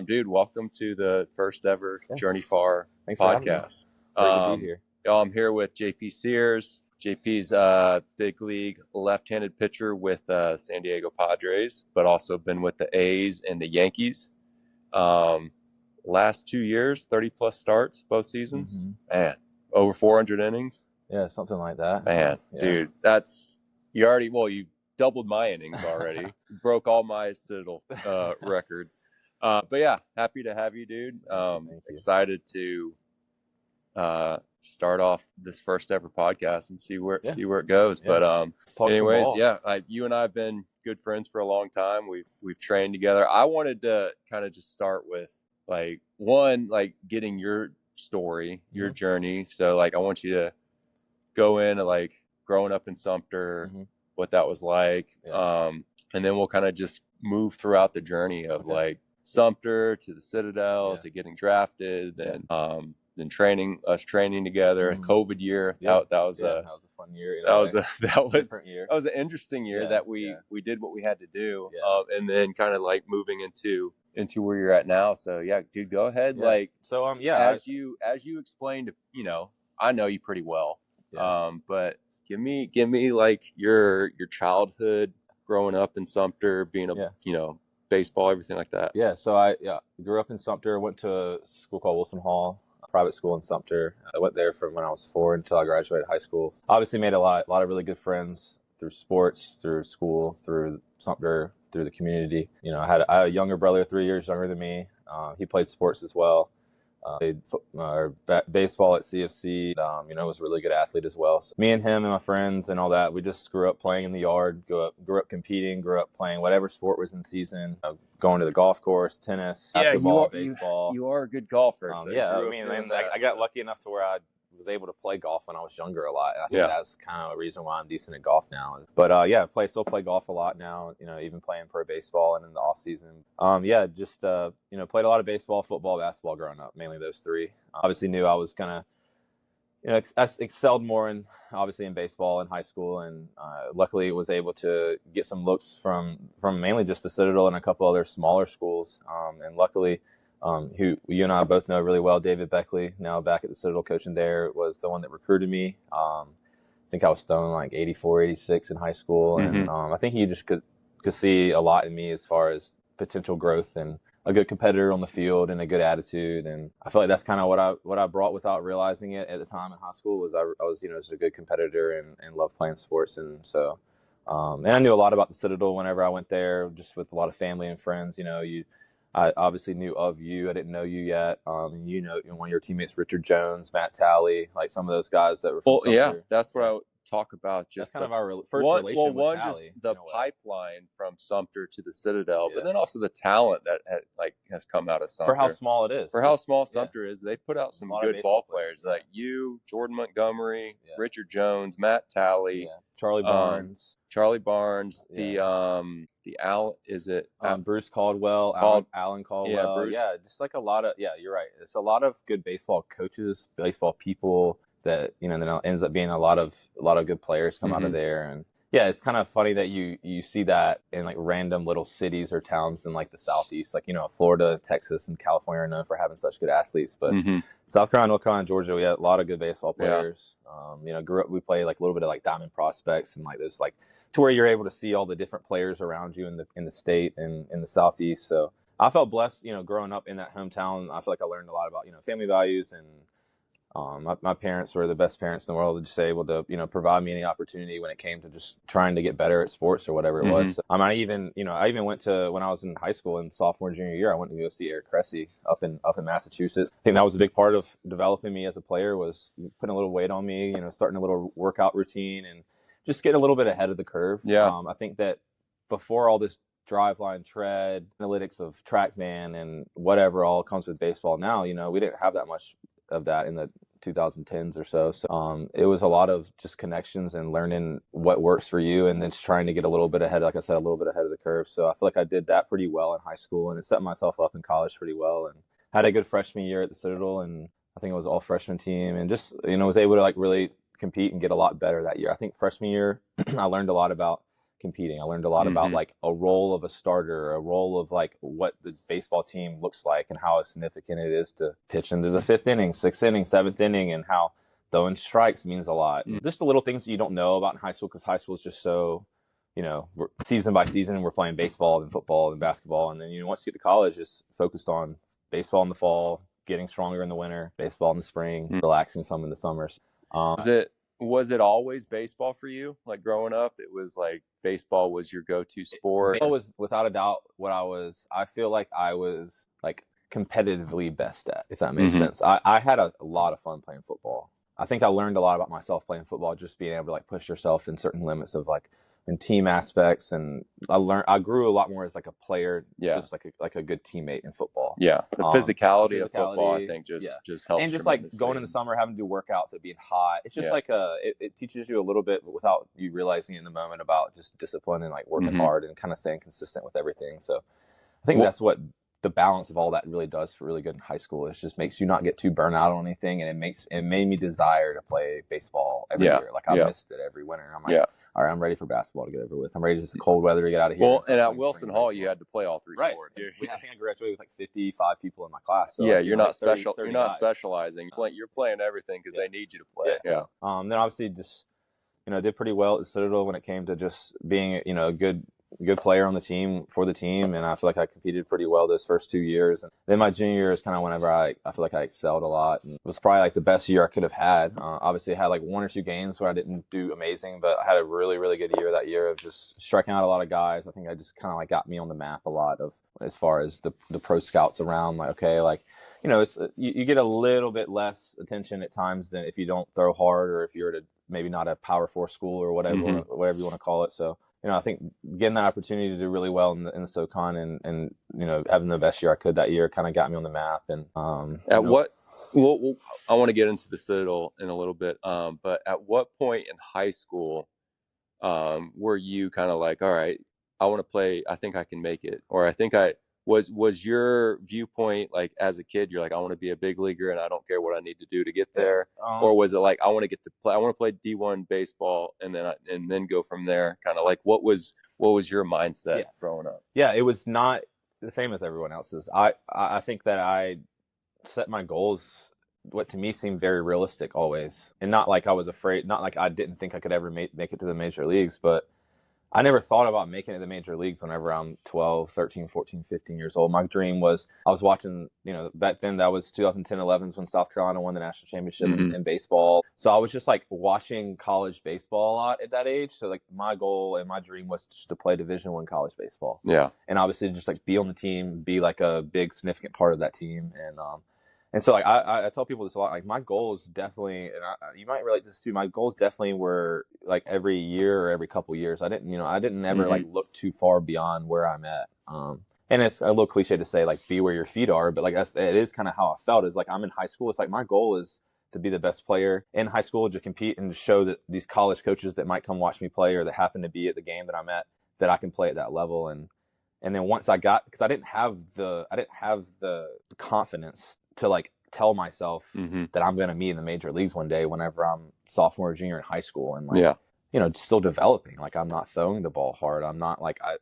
Dude, welcome to the first ever JourneyFar Thanks for having me. Podcast. Great to be here. I'm here with JP Sears. JP's big league left-handed pitcher with San Diego Padres, but also been with the A's and the Yankees. Last 2 years, 30-plus starts, both seasons. Mm-hmm. Man, over 400 innings. Yeah, something like that. Man, yeah. Dude, you doubled my innings already. Broke all my Citadel records. But yeah, happy to have you, dude. Excited to start off this first ever podcast and see where it goes. Yeah. But anyways, you and I have been good friends for a long time. We've trained together. I wanted to kind of just start with getting your story, your journey. So I want you to go into growing up in Sumter, what that was like. And then we'll kind of just move throughout the journey of Sumter to the Citadel to getting drafted, then training together. COVID year, that was a fun year. That was an interesting year that we did what we had to do, and then kind of moving into where you're at now. So yeah, dude, go ahead. As you explained, I know you pretty well, but give me your childhood growing up in Sumter, being baseball, everything like that. Yeah, so I grew up in Sumter, went to a school called Wilson Hall, a private school in Sumter. I went there from when I was 4 until I graduated high school. Obviously made a lot of really good friends through sports, through school, through Sumter, through the community. I had a younger brother, 3 years younger than me. He played sports as well. Played baseball at CFC, was a really good athlete as well. So me and him and my friends and all that, we just grew up playing in the yard, grew up competing, grew up playing whatever sport was in season, going to the golf course, tennis, basketball, baseball. You are a good golfer. I got lucky enough to where I was able to play golf when I was younger a lot. And I think that's kind of a reason why I'm decent at golf now. But still play golf a lot now, even playing pro baseball and in the off season. Played a lot of baseball, football, basketball growing up, mainly those three. Obviously knew I was going to, I excelled more in baseball in high school, and luckily was able to get some looks from mainly just the Citadel and a couple other smaller schools. And luckily, who you and I both know really well, David Beckley, now back at the Citadel coaching there, was the one that recruited me. I think I was throwing 84, 86 in high school. And I think he just could see a lot in me as far as potential growth and a good competitor on the field and a good attitude. And I feel like that's kind of what I brought without realizing it at the time in high school. Was I was just a good competitor and loved playing sports. And so and I knew a lot about the Citadel whenever I went there, just with a lot of family and friends. I obviously knew of you. I didn't know you yet. One of your teammates, Richard Jones, Matt Talley, some of those guys that were from Sumter. Yeah, that's what I would talk about. Just that's kind of our first relation with Talley. Just the pipeline from Sumter to the Citadel, but then also the talent that has come out of Sumter. For how small it is. For how small Sumter is, they put out some good ball players like you, Jordan Montgomery, Richard Jones, Matt Talley, Charlie Barnes, the Al, is it Bruce Caldwell, Alan Caldwell, just a lot of you're right. It's a lot of good baseball coaches, baseball people that then it ends up being a lot of good players come out of there. And it's kind of funny that you see that in random little cities or towns in the Southeast, Florida, Texas, and California are known for having such good athletes, but South Carolina, North Carolina, Georgia, we had a lot of good baseball players. Grew up, we played a little bit of diamond prospects and those to where you're able to see all the different players around you in the state and in the Southeast. So I felt blessed, growing up in that hometown. I feel like I learned a lot about family values, and my parents were the best parents in the world, just able to provide me any opportunity when it came to just trying to get better at sports or whatever it was. So, I even went to, when I was in high school in sophomore junior year, I went to go see Eric Cressy up in Massachusetts. I think that was a big part of developing me as a player, was putting a little weight on me, starting a little workout routine and just getting a little bit ahead of the curve. I think that before all this drive, line, tread, analytics of TrackMan and whatever all comes with baseball now, we didn't have that much of that in the 2010s or so. So it was a lot of just connections and learning what works for you, and then just trying to get a little bit ahead, like I said, a little bit ahead of the curve. So I feel like I did that pretty well in high school, and it set myself up in college pretty well, and had a good freshman year at the Citadel, and I think it was all freshman team, and just, was able to really compete and get a lot better that year. I think freshman year, I learned a lot about competing. I learned a lot about like a role of a starter, a role of like what the baseball team looks like and how significant it is to pitch into the 5th inning, 6th inning, 7th inning, and how throwing strikes means a lot. Just the little things that you don't know about in high school, because high school is just so, we're season by season, we're playing baseball and football and basketball. And then, once you get to college, just focused on baseball in the fall, getting stronger in the winter, baseball in the spring, relaxing some in the summers. Was it always baseball for you? Like growing up, it was like baseball was your go-to sport? Baseball was without a doubt what I feel like I was like competitively best at, if that makes sense. I had a lot of fun playing football. I think I learned a lot about myself playing football, just being able to like push yourself in certain limits of like in team aspects. And I grew a lot more as like a player, just like a good teammate in football. Yeah. The physicality of football, I think just helps. And just like going in the summer, having to do workouts, it being hot. It's just like it teaches you a little bit without you realizing in the moment about just discipline and like working hard and kind of staying consistent with everything. So I think that's what the balance of all that really does for really good in high school. It just makes you not get too burnt out on anything, and it made me desire to play baseball every year. Like I missed it every winter. I'm like, all right, I'm ready for basketball to get over with. I'm ready to cold weather to get out of here. Well, and at Wilson Hall, you had to play all 3 sports. I think I graduated with like 55 people in my class. So you're not special. You're not specializing. You're playing everything because they need you to play. Then obviously just did pretty well at the Citadel when it came to just being a good player on the team for the team, and I feel like I competed pretty well those first 2 years. And then my junior year is kind of whenever I feel like I excelled a lot, and it was probably like the best year I could have had. Obviously I had like 1 or 2 games where I didn't do amazing, but I had a really, really good year that year of just striking out a lot of guys. I think I just kind of like got me on the map a lot of as far as the pro scouts around, like, okay, like, it's you get a little bit less attention at times than if you don't throw hard, or if you're at maybe not a Power 4 school or whatever you want to call it. So I think getting that opportunity to do really well in the SoCon and having the best year I could that year kind of got me on the map. And I want to get into the Citadel in a little bit, but at what point in high school were you kind of like, all right, I want to play, I think I can make it, or I think was your viewpoint like as a kid, you're like, I want to be a big leaguer and I don't care what I need to do to get there, or was it like I want to get to play, I want to play D1 baseball and then go from there? Kind of like what was your mindset growing up? Yeah, it was not the same as everyone else's. I think that I set my goals what to me seemed very realistic always, and not like I was afraid, not like I didn't think I could ever make it to the major leagues, but I never thought about making it to the major leagues whenever I'm 12, 13, 14, 15 years old. My dream was, I was watching, back then that was 2010-11 when South Carolina won the national championship in baseball. So I was just like watching college baseball a lot at that age. So like my goal and my dream was just to play Division I college baseball. Yeah. And obviously just like be on the team, be like a big significant part of that team. And so like I tell people this a lot, like my goals definitely, and you might relate to this too, my goals definitely were like every year or every couple years. I didn't ever like look too far beyond where I'm at. And it's a little cliche to say like be where your feet are, but like it is kind of how I felt. Is like I'm in high school. It's like my goal is to be the best player in high school, to compete and to show that these college coaches that might come watch me play or that happen to be at the game that I'm at, that I can play at that level. And then once I got, because I didn't have the confidence to like tell myself that I'm going to be in the major leagues one day whenever I'm sophomore or junior in high school, and like, still developing. Like I'm not throwing the ball hard. I'm not like, I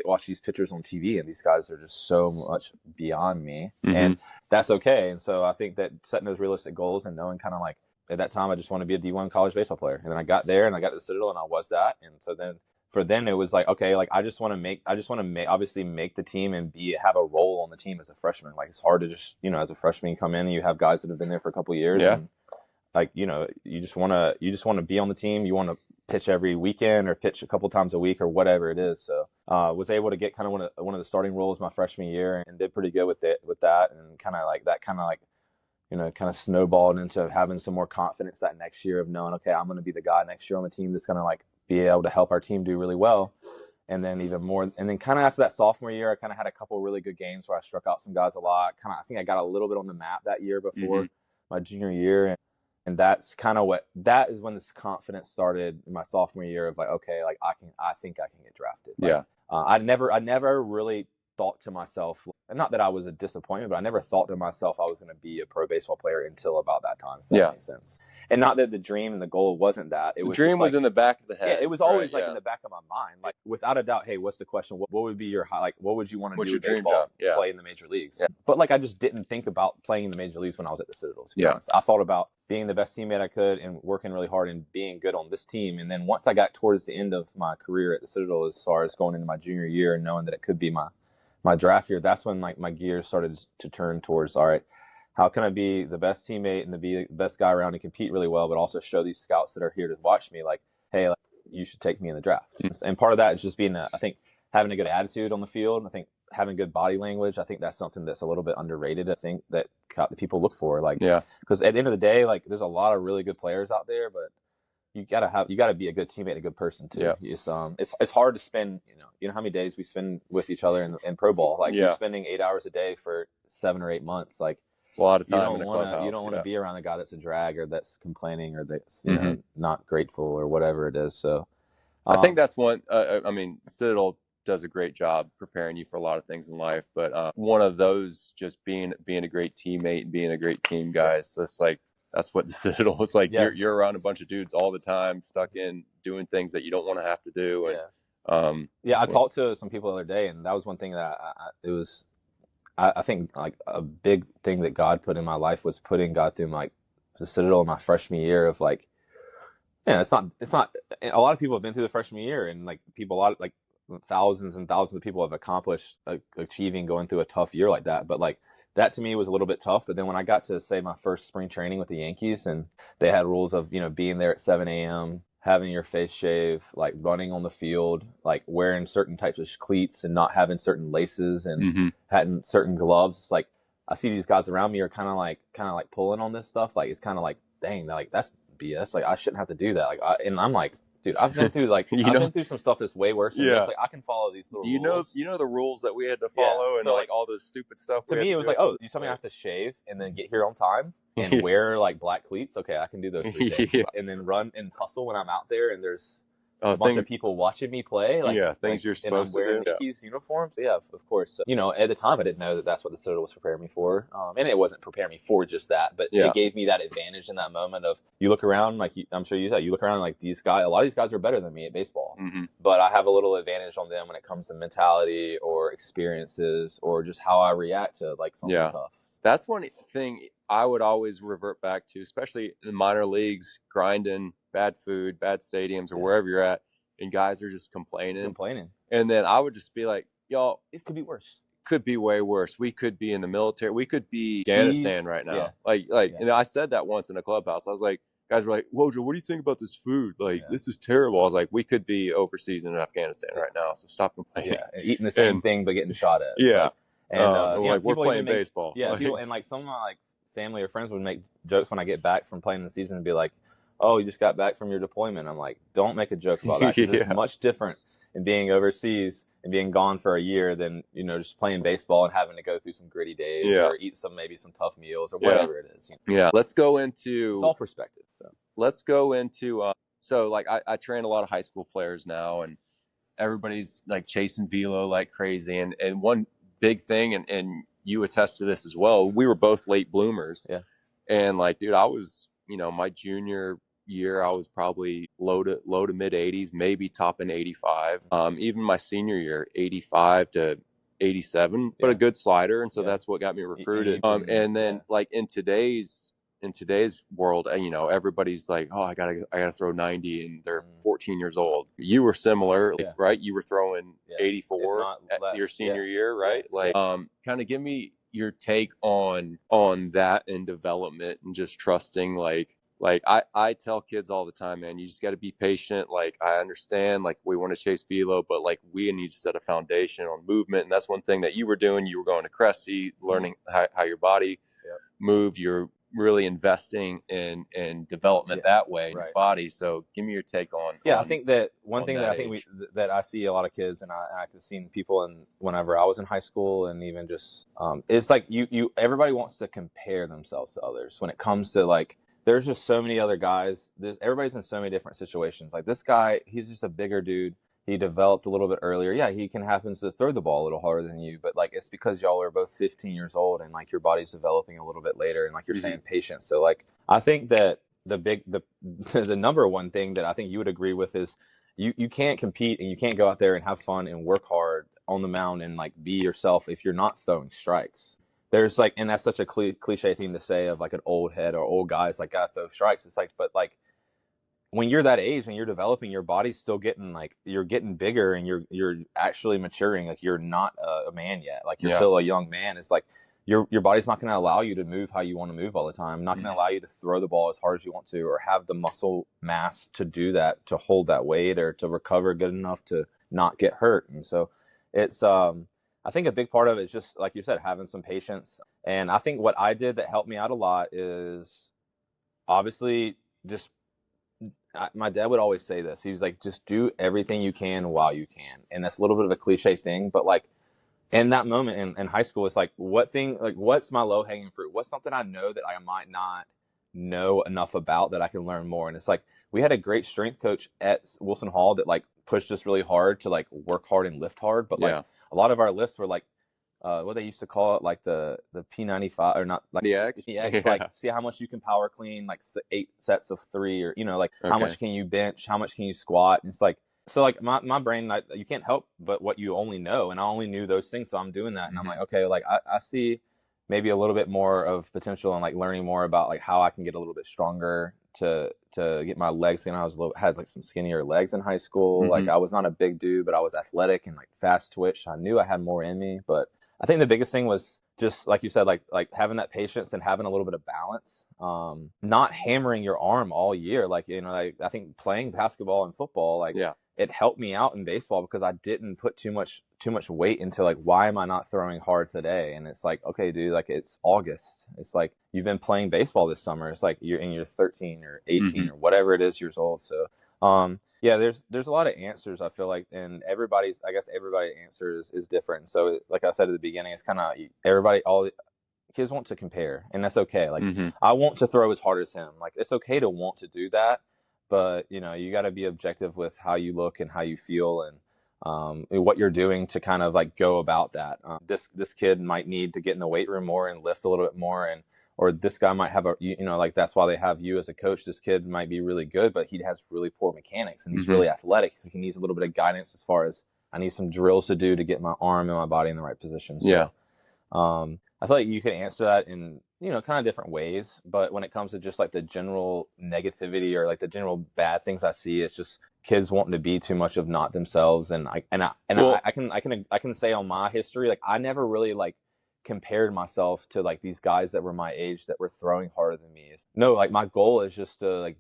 watch these pitchers on TV and these guys are just so much beyond me, and that's okay. And so I think that setting those realistic goals and knowing kind of like at that time, I just want to be a D1 college baseball player. And then I got there and I got to the Citadel and I was that. And so then it was like, okay, like I just want to obviously make the team and have a role on the team as a freshman. Like it's hard to just, as a freshman you come in and you have guys that have been there for a couple of years. Yeah. And like, you just want to be on the team. You want to pitch every weekend or pitch a couple times a week or whatever it is. So was able to get kind of one of the starting roles my freshman year and did pretty good with that. And kind of snowballed into having some more confidence that next year of knowing, okay, I'm going to be the guy next year on the team that's going to like be able to help our team do really well. And then even more, and then kind of after that sophomore year, I kind of had a couple really good games where I struck out some guys a lot. I think I got a little bit on the map that year before my junior year. And that's kind of that is when this confidence started in my sophomore year of like, okay, like I think I can get drafted. Like, I never really thought to myself, not that I was a disappointment, but I never thought to myself I was going to be a pro baseball player until about that time, if that makes sense. And not that the dream and the goal wasn't that. It was the dream was in the back of the head. Yeah, it was always in the back of my mind. Like, without a doubt, hey, what's the question? What would be your, like, what would you want to do in baseball? Play in the major leagues. Yeah. But, like, I just didn't think about playing in the major leagues when I was at the Citadel, to be honest. I thought about being the best teammate I could and working really hard and being good on this team. And then once I got towards the end of my career at the Citadel, as far as going into my junior year and knowing that it could be my draft year, that's when, like, my gears started to turn towards, all right, how can I be the best teammate and be the best guy around and compete really well, but also show these scouts that are here to watch me, like, hey, like, you should take me in the draft. And part of that is just being, I think, having a good attitude on the field. I think having good body language. I think that's something that's a little bit underrated. I think that people look for, like, because at the end of the day, like, there's a lot of really good players out there, but you gotta be a good teammate and a good person too. It's hard to spend, you know how many days we spend with each other in pro ball. Like, you're spending 8 hours a day for 7 or 8 months. Like, it's a lot of time in a clubhouse. You don't want to be around a guy that's a drag or that's complaining or that's not grateful or whatever it is. So I think that's one. I mean, Citadel does a great job preparing you for a lot of things in life, but one of those just being a great teammate and being a great team guy. So it's like, that's what the Citadel is like. You're around a bunch of dudes all the time, stuck in doing things that you don't want to have to do. And, I talked to some people the other day, and that was one thing that I think, like, a big thing that God put in my life was putting God through, like, the Citadel in my freshman year of, like, it's not a lot of people have been through the freshman year, and, like, thousands and thousands of people have accomplished achieving going through a tough year like that. But, like, that to me was a little bit tough. But then when I got to, say, my first spring training with the Yankees, and they had rules of, being there at 7 a.m., having your face shave, like, running on the field, like, wearing certain types of cleats and not having certain laces and having certain gloves. It's like, I see these guys around me are kind of like pulling on this stuff. Like, it's kind of like, dang, like, that's BS. Like, I shouldn't have to do that. Like, and I'm like, dude, I've been through, like, I've been through some stuff that's way worse than this. Like, I can follow these little rules. You know the rules that we had to follow, and so, like, all this stupid stuff. To me, it was like, oh, you tell me I have to shave and then get here on time and wear, like, black cleats. Okay, I can do those 3 things. And then run and hustle when I'm out there and there's a bunch of people watching me play. Like, things you're supposed to do. And I'm wearing Yankees uniforms. Yeah, of course. So, at the time, I didn't know that that's what the Citadel was preparing me for. And it wasn't preparing me for just that, but it gave me that advantage in that moment of, you look around, like, I'm sure you said, you look around, like, these guys, a lot of these guys are better than me at baseball, but I have a little advantage on them when it comes to mentality or experiences or just how I react to, like, something tough. That's one thing I would always revert back to, especially in the minor leagues, grinding, bad food, bad stadiums, or wherever you're at, and guys are just complaining. And then I would just be like, y'all, it could be worse. Could be way worse. We could be in the military. We could be Afghanistan right now. And I said that once in a clubhouse. I was like, guys were like, Wojo, what do you think about this food? Like, this is terrible. I was like, we could be overseas in Afghanistan right now, so stop complaining. And eating the same thing but getting shot at. We're playing baseball. People, and, like, some of my, like, family or friends would make jokes when I get back from playing the season and be like, oh, you just got back from your deployment. I'm like, don't make a joke about that, because it's much different in being overseas and being gone for a year than, just playing baseball and having to go through some gritty days or eat maybe some tough meals or whatever it is. Let's go into... It's all perspective. So let's go into... So, like, I train a lot of high school players now, and everybody's, like, chasing velo like crazy. And one big thing, and you attest to this as well, we were both late bloomers. And, like, dude, I was, my junior year, I was probably low to mid 80s, maybe topping 85. Even my senior year, 85 to 87, but a good slider. And so that's what got me recruited. And then like in today's world, everybody's like, oh, I gotta throw 90, and they're 14 years old. You were similar, right? You were throwing 84 at your senior year, right? Like, kind of give me your take on that and development and just trusting, like I tell kids all the time, man, you just got to be patient. Like, I understand, like, we want to chase velo, but, like, we need to set a foundation on movement. And that's one thing that you were doing. You were going to Cressy, learning how your body moved. You're really investing in development that way in your body. So give me your take on. I think that one thing that I think that I see a lot of kids, and I've seen people whenever I was in high school, and even just it's like everybody wants to compare themselves to others when it comes to, like, there's just so many other guys. Everybody's in so many different situations. Like, this guy, he's just a bigger dude. he developed a little bit earlier. Yeah, he can happen to throw the ball a little harder than you, but like it's because y'all are both 15 years old and like your body's developing a little bit later, and like you're saying, patience. So like I think that the number one thing that I think you would agree with is you can't compete and you can't go out there and have fun and work hard on the mound and like be yourself if you're not throwing strikes. There's like, and that's such a cliche thing to say of like an old head or old guys like gotta throw strikes. It's like, but like when you're that age and you're developing, your body's still getting like you're getting bigger and you're actually maturing. Like you're not a man yet. Like you're still a young man. It's like your body's not going to allow you to move how you want to move all the time. Not going to allow you to throw the ball as hard as you want to, or have the muscle mass to do that, to hold that weight, or to recover good enough to not get hurt. And so it's I think a big part of it is just like you said, having some patience. And I think what I did that helped me out a lot is obviously just my dad would always say this. He was like, just do everything you can while you can. And that's a little bit of a cliche thing, but like in that moment in high school, it's like, what's my low hanging fruit? What's something I know that I might not know enough about that I can learn more? And it's like, we had a great strength coach at Wilson Hall that like pushed us really hard to like work hard and lift hard. But like a lot of our lifts were like, what they used to call it, like the P95 or not, like PX, like see how much you can power clean, like 8 sets of 3, or like how much can you bench, how much can you squat. And it's like, so like my brain, you can't help but what you only know, and I only knew those things, so I'm doing that. And I'm like, okay, like I see maybe a little bit more of potential and like learning more about like how I can get a little bit stronger to get my legs. You know, had like some skinnier legs in high school. Like I was not a big dude, but I was athletic and like fast twitch. I knew I had more in me, but I think the biggest thing was just like you said, like having that patience and having a little bit of balance, not hammering your arm all year. Like, like I think playing basketball and football, like it helped me out in baseball because I didn't put too much weight into like, why am I not throwing hard today? And it's like, okay, dude, like it's August. It's like, you've been playing baseball this summer. It's like you're 13 or 18 or whatever it is years old. So, there's a lot of answers, I feel like, and everybody's answer is different. So like I said at the beginning, it's kind of all kids want to compare, and that's okay. Like I want to throw as hard as him. Like it's okay to want to do that, but you got to be objective with how you look and how you feel and what you're doing to kind of like go about that. This kid might need to get in the weight room more and lift a little bit more, or this guy might have like that's why they have you as a coach. This kid might be really good, but he has really poor mechanics and he's really athletic. So he needs a little bit of guidance as far as I need some drills to do to get my arm and my body in the right position. So, I feel like you can answer that in, kind of different ways. But when it comes to just like the general negativity or like the general bad things I see, it's just kids wanting to be too much of not themselves. And I can say on my history, like I never really like compared myself to like these guys that were my age that were throwing harder than me. No, like my goal is just to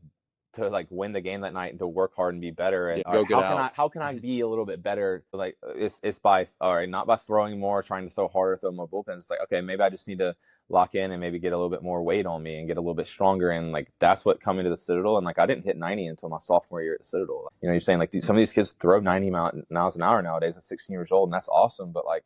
win the game that night and to work hard and be better. And how can I be a little bit better? Like it's by not by throwing more, trying to throw harder, throw more bullpens. It's like, okay, maybe I just need to lock in and maybe get a little bit more weight on me and get a little bit stronger. And like that's what coming to the Citadel. And like I didn't hit 90 until my sophomore year at the Citadel. You're saying like some of these kids throw 90 miles an hour nowadays at 16 years old, and that's awesome. But like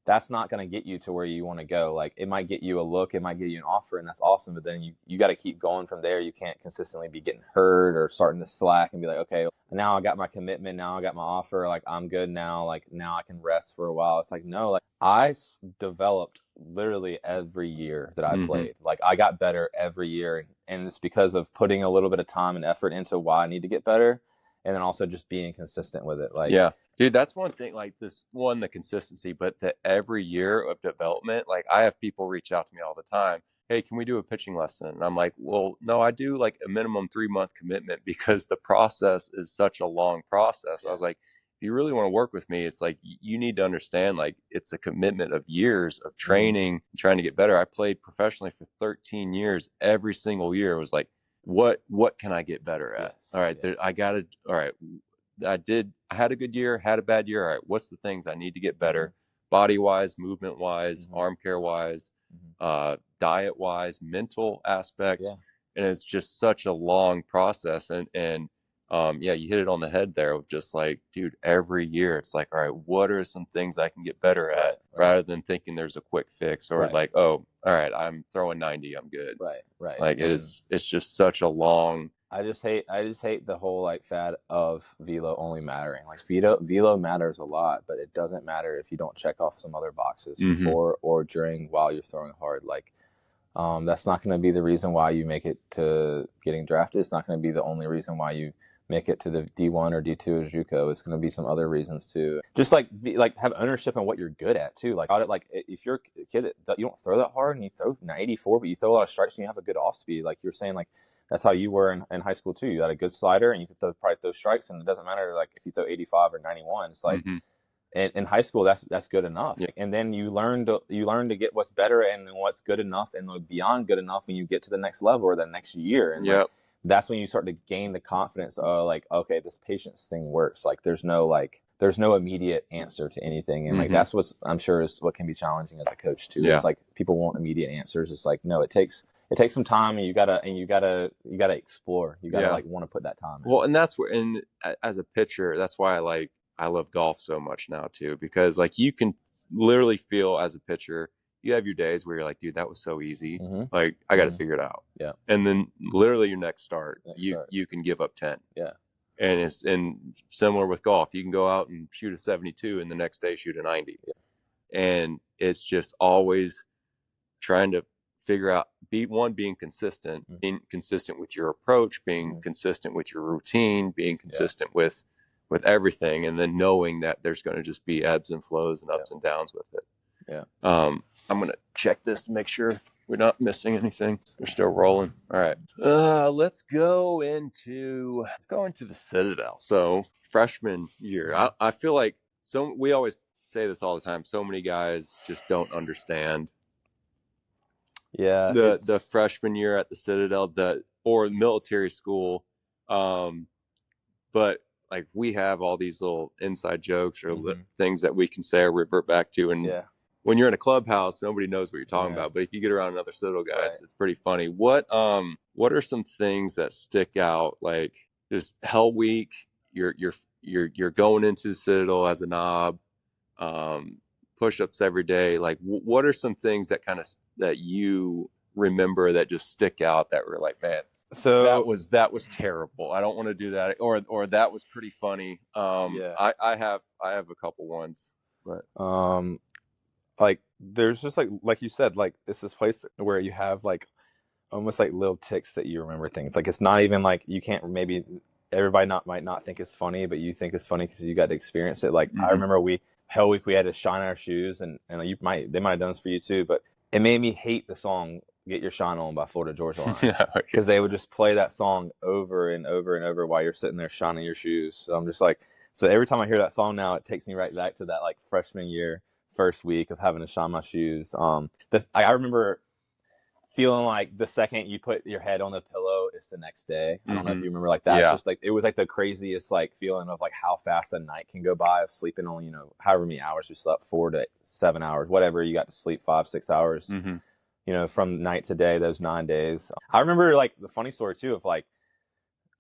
that's not going to get you to where you want to go. Like it might get you a look, it might get you an offer, and that's awesome. But then you got to keep going from there. You can't consistently be getting hurt or starting to slack and be like, okay, now I got my commitment. Now I got my offer. Like I'm good now. Like now I can rest for a while. It's like, no, like I developed literally every year that I played. Like I got better every year. And it's because of putting a little bit of time and effort into why I need to get better. And then also just being consistent with it. Like, yeah. Dude, that's one thing, like the consistency, but the every year of development, like I have people reach out to me all the time. Hey, can we do a pitching lesson? And I'm like, well, no, I do like a minimum 3-month commitment because the process is such a long process. Yeah. I was like, if you really want to work with me, it's like, you need to understand, like it's a commitment of years of training, trying to get better. I played professionally for 13 years. Every single year it was like, what can I get better at? Yes. All right. Yes. All right. I had a good year, had a bad year. All right, what's the things I need to get better? Body wise, movement wise, arm care wise, diet wise, mental aspect. Yeah. And it's just such a long process. And you hit it on the head there of just like, dude, every year it's like, all right, what are some things I can get better at rather than thinking there's a quick fix or like, oh, all right, I'm throwing 90, I'm good. Right. Like it's just such a long just hate the whole like fad of velo only mattering. Like velo matters a lot, but it doesn't matter if you don't check off some other boxes before or during while you're throwing hard. Like that's not going to be the reason why you make it to getting drafted. It's not going to be the only reason why you make it to the D1 or D2 or JUCO. It's going to be some other reasons too. Just like have ownership on what you're good at too. Like if you're a kid that you don't throw that hard and you throw 94, but you throw a lot of strikes and you have a good off speed, like you're saying, like that's how you were in high school too. You had a good slider and you could probably throw strikes, and it doesn't matter like if you throw 85 or 91. It's like in high school that's good enough. Yeah. And then you learn to get what's better and what's good enough and beyond good enough when you get to the next level or the next year. And like, that's when you start to gain the confidence of like, okay, this patience thing works. Like there's no immediate answer to anything. And like, that's what I'm sure is what can be challenging as a coach too. Yeah. It's like people want immediate answers. It's like, no, it takes some time, and you gotta explore. You gotta like want to put that time in. Well, and that's where, and as a pitcher, that's why I love golf so much now too, because like you can literally feel as a pitcher, you have your days where you're like, dude, that was so easy. Like I got to figure it out. Yeah. And then literally your next start, you can give up 10. Yeah. And it's similar with golf. You can go out and shoot a 72 and the next day shoot a 90. Yeah. And it's just always trying to figure out, being consistent, being consistent with your approach, being consistent with your routine, being consistent with everything. And then knowing that there's going to just be ebbs and flows and ups and downs with it. Yeah. I'm going to check this to make sure we're not missing anything. We're still rolling. All right. Let's go into the Citadel. So freshman year, I feel like we always say this all the time. So many guys just don't understand. Yeah. The freshman year at the Citadel, or military school. But like we have all these little inside jokes or things that we can say or revert back to. And when you're in a clubhouse, nobody knows what you're talking about. But if you get around another Citadel guy, it's pretty funny. What are some things that stick out? Like just Hell Week, you're going into the Citadel as a knob, push-ups every day. Like what are some things that you remember that just stick out that were like, man, so that was terrible. I don't want to do that. Or that was pretty funny. I have a couple ones, but like there's just like you said, like it's this place where you have like almost like little ticks that you remember things. Like it's not even like you can't, maybe everybody might not think it's funny, but you think it's funny because you got to experience it. Like I remember Hell Week, we had to shine our shoes, and they might have done this for you too, but it made me hate the song "Get Your Shine On" by Florida Georgia Line, because they would just play that song over and over and over while you're sitting there shining your shoes. So I'm just like, so every time I hear that song now, it takes me right back to that like freshman year first week of having to shine my shoes. I remember feeling like the second you put your head on the pillow, it's the next day. I don't know if you remember like that. It's just like, it was like the craziest like feeling of like how fast a night can go by of sleeping on, however many hours we slept, 4 to 7 hours, whatever you got to sleep, 5-6 hours, from night to day, those 9 days. I remember like the funny story too of like,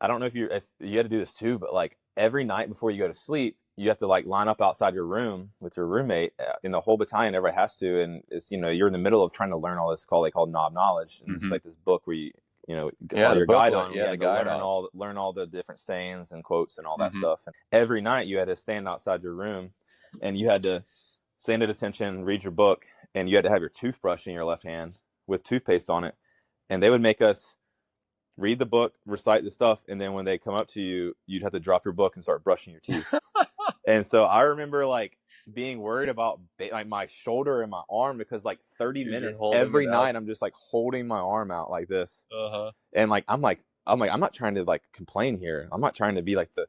I don't know if you had to do this too, but like every night before you go to sleep, you have to like line up outside your room with your roommate in the whole battalion. Everybody has to. And it's, you're in the middle of trying to learn all this they call knob knowledge. And it's like this book where you your guide on, learn all the different sayings and quotes and all that stuff. And every night you had to stand outside your room and you had to stand at attention, read your book, and you had to have your toothbrush in your left hand with toothpaste on it. And they would make us read the book, recite the stuff, and then when they come up to you, you'd have to drop your book and start brushing your teeth. And so I remember like being worried about like my shoulder and my arm, because like 30 minutes every night I'm just like holding my arm out like this. And like I'm not trying to like complain here. I'm not trying to be like the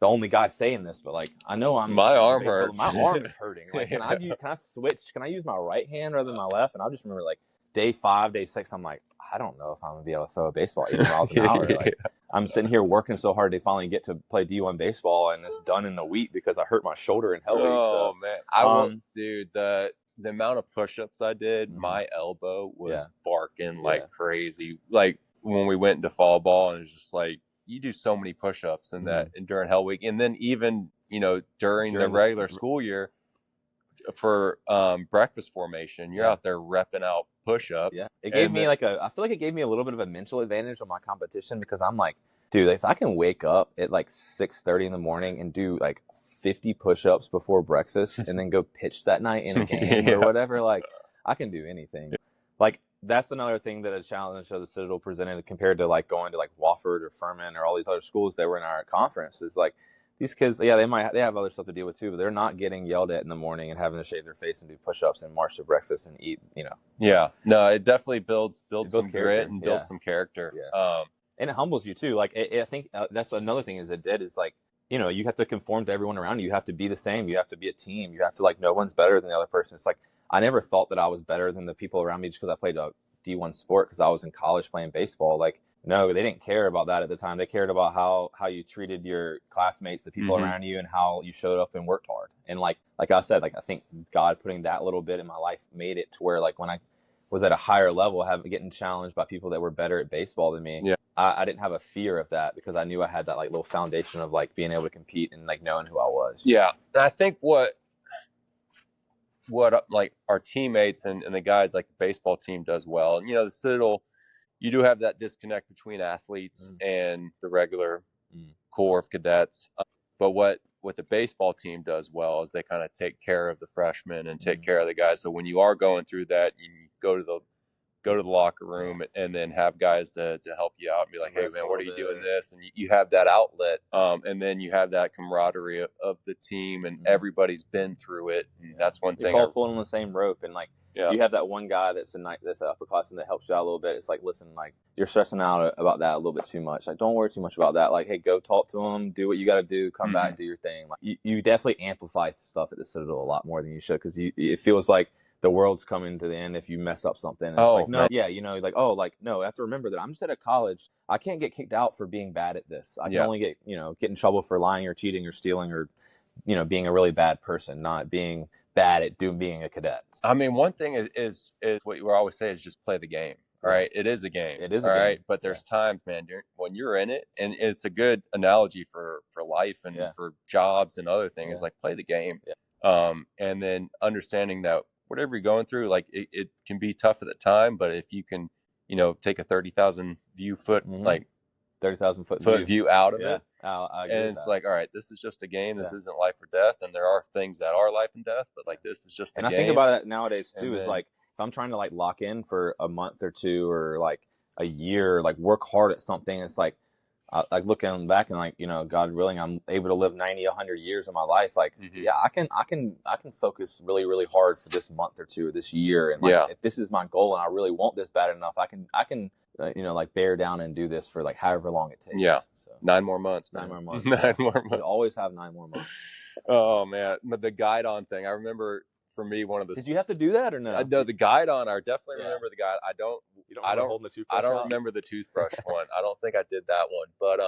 only guy saying this, but like I know my arm hurts. My arm is hurting. Like can I switch? Can I use my right hand rather than my left? And I just remember like day 5, day 6, I'm like, I don't know if I'm gonna be able to throw a baseball 80 miles an hour. Like, I'm sitting here working so hard to finally get to play D1 baseball, and it's done in a week because I hurt my shoulder in Hell Week. Oh man, dude, the amount of push-ups I did, my elbow was barking like crazy. Like when we went into fall ball, and it's just like you do so many push-ups and during Hell Week, and then even during the regular school year. for breakfast formation. You're out there repping out push-ups. Yeah, it gave me I feel like it gave me a little bit of a mental advantage on my competition, because I'm like, dude, if I can wake up at like 6:30 in the morning and do like 50 push-ups before breakfast and then go pitch that night in a game or whatever, like I can do anything. Like that's another thing that a challenge of the Citadel presented compared to like going to like Wofford or Furman or all these other schools that were in our conference, is like these kids, they have other stuff to deal with too, but they're not getting yelled at in the morning and having to shave their face and do push-ups and march to breakfast and eat, Yeah, no, it definitely builds some grit and builds some character. Yeah. And it humbles you too. Like I think that's another thing is it did is like, you have to conform to everyone around you. You have to be the same. You have to be a team. You have to like, no one's better than the other person. It's like, I never thought that I was better than the people around me just because I played a D1 sport because I was in college playing baseball. Like, no, they didn't care about that at the time. They cared about how you treated your classmates, the people around you, and how you showed up and worked hard. And like I said, like I think God putting that little bit in my life made it to where like when I was at a higher level, getting challenged by people that were better at baseball than me, I didn't have a fear of that because I knew I had that like little foundation of like being able to compete and like knowing who I was. Yeah, and I think what like our teammates and the guys like the baseball team does well, and the Citadel, you do have that disconnect between athletes and the regular core of cadets. But what the baseball team does well is they kind of take care of the freshmen and take care of the guys. So when you are going through that, you go to the locker room and then have guys to help you out and be like, hey man, what are you doing this? And you have that outlet. And then you have that camaraderie of the team and everybody's been through it. And that's one thing. You're all pulling on the same rope, and like, you have that one guy that's an upperclassman that helps you out a little bit. It's like, listen, like you're stressing out about that a little bit too much. Like, don't worry too much about that. Like, hey, go talk to him, do what you got to do, come back, do your thing. Like, you definitely amplify stuff at the Citadel a lot more than you should, because it feels like the world's coming to the end if you mess up something. And it's like, no, like, no, I have to remember that I'm just at a college. I can't get kicked out for being bad at this. I can only get in trouble for lying or cheating or stealing or being a really bad person, not being bad at being a cadet. I mean, one thing is what we always say is just play the game. All right. It is a game. It is a game. Right. But there's times, man, when you're in it, and it's a good analogy for life and for jobs and other things, like play the game. Yeah. And then understanding that whatever you're going through, like it can be tough at the time, but if you can, take a 30,000 foot, like 30,000 foot view out of it. I agree and with it's that. like, all right, this is just a game. This isn't life or death. And there are things that are life and death, but like this is just a game. And I think about it nowadays too, is like if I'm trying to like lock in for a month or two or like a year, like work hard at something, it's like looking back and like, God willing, I'm able to live 90, 100 years of my life. Like, I can focus really, really hard for this month or two or this year. And like, if this is my goal and I really want this bad enough, I can like bear down and do this for like however long it takes. Yeah. So 9 more months, man. 9 more months. 9 more months. We always have 9 more months. Oh man. But the guide on thing, I remember for me, one of the, did you have to do that or no? No, the guide on, I definitely remember the guide. I don't remember the toothbrush one. I don't think I did that one, but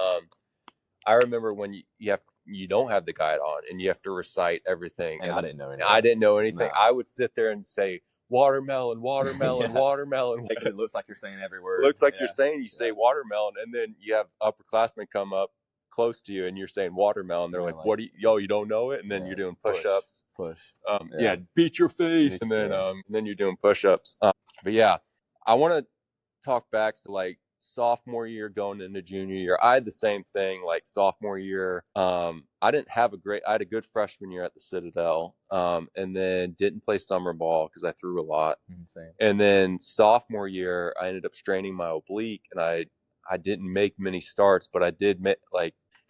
I remember when you don't have the guide on and you have to recite everything. And I didn't know anything. I didn't know anything. No. I would sit there and say watermelon, watermelon, watermelon. It looks like you're saying every word. Looks like you're saying, say watermelon, and then you have upperclassmen come up close to you and you're saying watermelon. They're like, what do you don't know it? And then you're doing push-ups. Beat your face. And then you're doing push-ups. But yeah, I want to talk back to like sophomore year going into junior year. I had the same thing, like sophomore year. I had a good freshman year at the Citadel, and then didn't play summer ball because I threw a lot. And then sophomore year, I ended up straining my oblique, and I didn't make many starts, but I did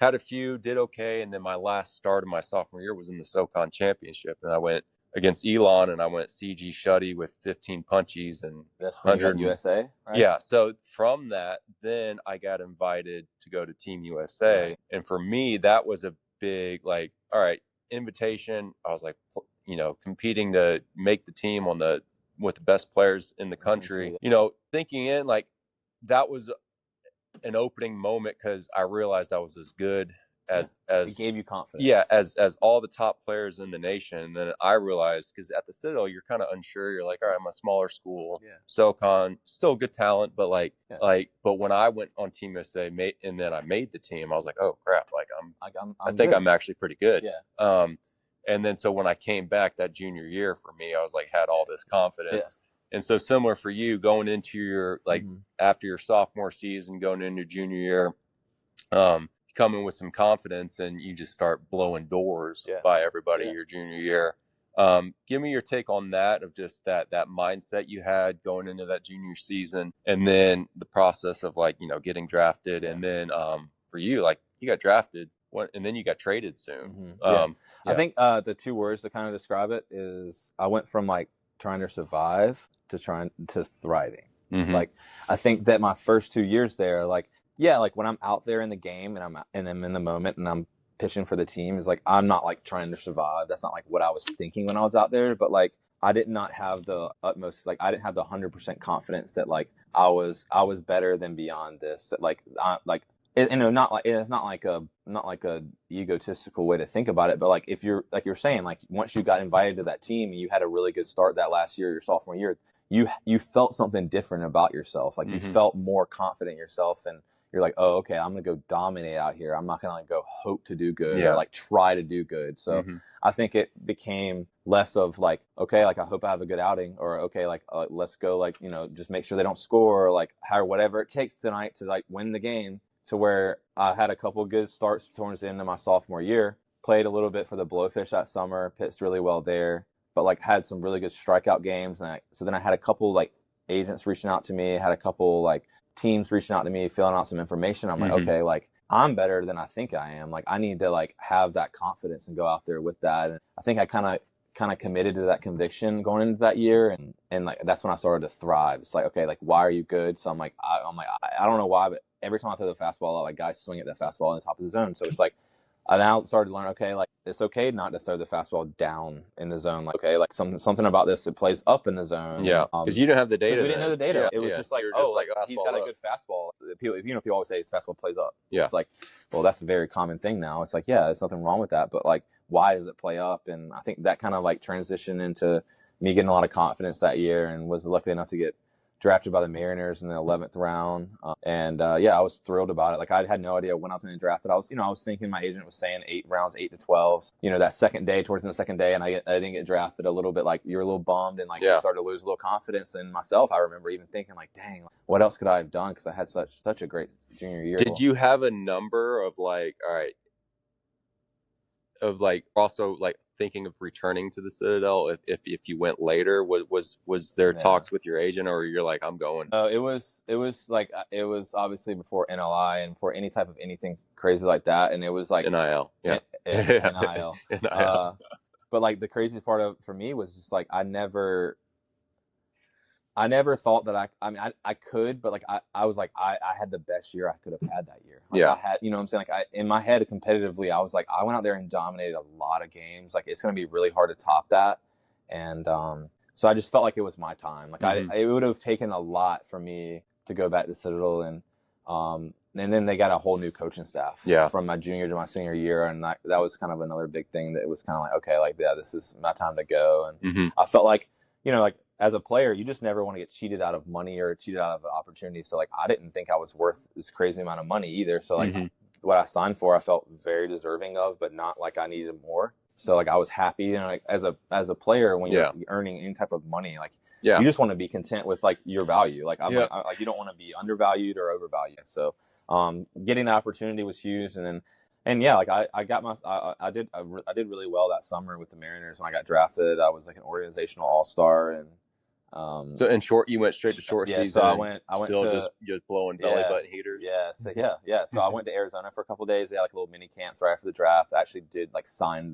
had a few, did okay. And then my last start of my sophomore year was in the SoCon championship, and I went against Elon, and I went CG Shuddy with 15 punchies and 100 USA. Right? Yeah. So from that, then I got invited to go to Team USA. Right. And for me, that was a big, like, all right, invitation. I was like, competing to make the team with the best players in the country, thinking in like that was an opening moment because I realized I was as good as it gave you confidence. Yeah, as all the top players in the nation. And then I realized, because at the Citadel you're kind of unsure. You're like, all right, I'm a smaller school. Yeah. SoCon, still good talent, but but when I went on Team USA and then I made the team, I was like, oh crap, like I think I'm actually pretty good. Yeah. And then so when I came back that junior year for me, I was like, had all this confidence. Yeah. And so similar for you going into your, like after your sophomore season, going into junior year, coming with some confidence, and you just start blowing doors by everybody your junior year. Give me your take on that, of just that mindset you had going into that junior season, and then the process of like, getting drafted. And then for you, like you got drafted and then you got traded soon. I think the two words to kind of describe it is I went from like trying to survive to trying to thriving. Like I think that my first 2 years there, like when I'm out there in the game and I'm in the moment and I'm pitching for the team, is like I'm not like trying to survive. That's not like what I was thinking when I was out there. But like I did not have the utmost, like I didn't have the 100% confidence that like I was better than beyond this. That like it's not like a egotistical way to think about it. But like if you're like you're saying, like once you got invited to that team and you had a really good start that last year, your sophomore year, you felt something different about yourself. Like you felt more confident in yourself, and you're like, oh, okay, I'm going to go dominate out here. I'm not going to like go hope to do good or like try to do good. So I think it became less of like, okay, like I hope I have a good outing, or okay, like let's go, like, just make sure they don't score, or like whatever it takes tonight to like win the game, to where I had a couple good starts towards the end of my sophomore year, played a little bit for the Blowfish that summer, pitched really well there, but like had some really good strikeout games. And so then I had a couple like agents reaching out to me, had a couple like teams reaching out to me, filling out some information. I'm like, okay, like I'm better than I think I am. Like I need to like have that confidence and go out there with that. And I think I kind of committed to that conviction going into that year, and like that's when I started to thrive. It's like, okay, like why are you good? So I'm like I don't know why, but every time I throw the fastball out, like guys swing at that fastball in the top of the zone. So it's like I now started to learn, okay, like it's okay not to throw the fastball down in the zone. Like, okay, like something about this, it plays up in the zone. Yeah, because you didn't have the data. We didn't have the data. It was just like, oh, like, he's got a good fastball. People always say his fastball plays up. Yeah, it's like, well, that's a very common thing now. It's like, yeah, there's nothing wrong with that, but like, why does it play up? And I think that kind of like transitioned into me getting a lot of confidence that year, and was lucky enough to get drafted by the Mariners in the 11th round. I was thrilled about it. Like I had no idea when I was going to get drafted. I was thinking, my agent was saying 8 rounds, 8 to 12. That second day, towards the second day, and I didn't get drafted, a little bit like you're a little bummed, and like you started to lose a little confidence in myself. I remember even thinking like, dang, what else could I have done? Because I had such a great junior year. Did you have a number of like, all right, of like also like thinking of returning to the Citadel if you went later? Was there talks with your agent, or you're like, I'm going? It was obviously before NLI and for any type of anything crazy like that, and it was like NIL, NIL. But like the craziest part for me was just like I never thought that I could, but like I was like I had the best year I could have had that year. Like I had, what I'm saying? Like in my head competitively, I was like, I went out there and dominated a lot of games. Like it's going to be really hard to top that. And so I just felt like it was my time. Like it would have taken a lot for me to go back to Citadel, and then they got a whole new coaching staff from my junior to my senior year, and that was kind of another big thing that was kind of like, okay, like this is my time to go. And I felt like, like as a player, you just never want to get cheated out of money or cheated out of an opportunity. So like I didn't think I was worth this crazy amount of money either. So like what I signed for, I felt very deserving of, but not like I needed more. So like I was happy, like as a player, when you're earning any type of money, like you just want to be content with like your value. Like like you don't want to be undervalued or overvalued. So getting the opportunity was huge, and like I got I did really well that summer with the Mariners when I got drafted. I was like an organizational all-star, and so in short, you went straight to short season. So I went still to, just blowing belly button heaters. So I went to Arizona for a couple of days. They had like a little mini camps right after the draft. I actually did like sign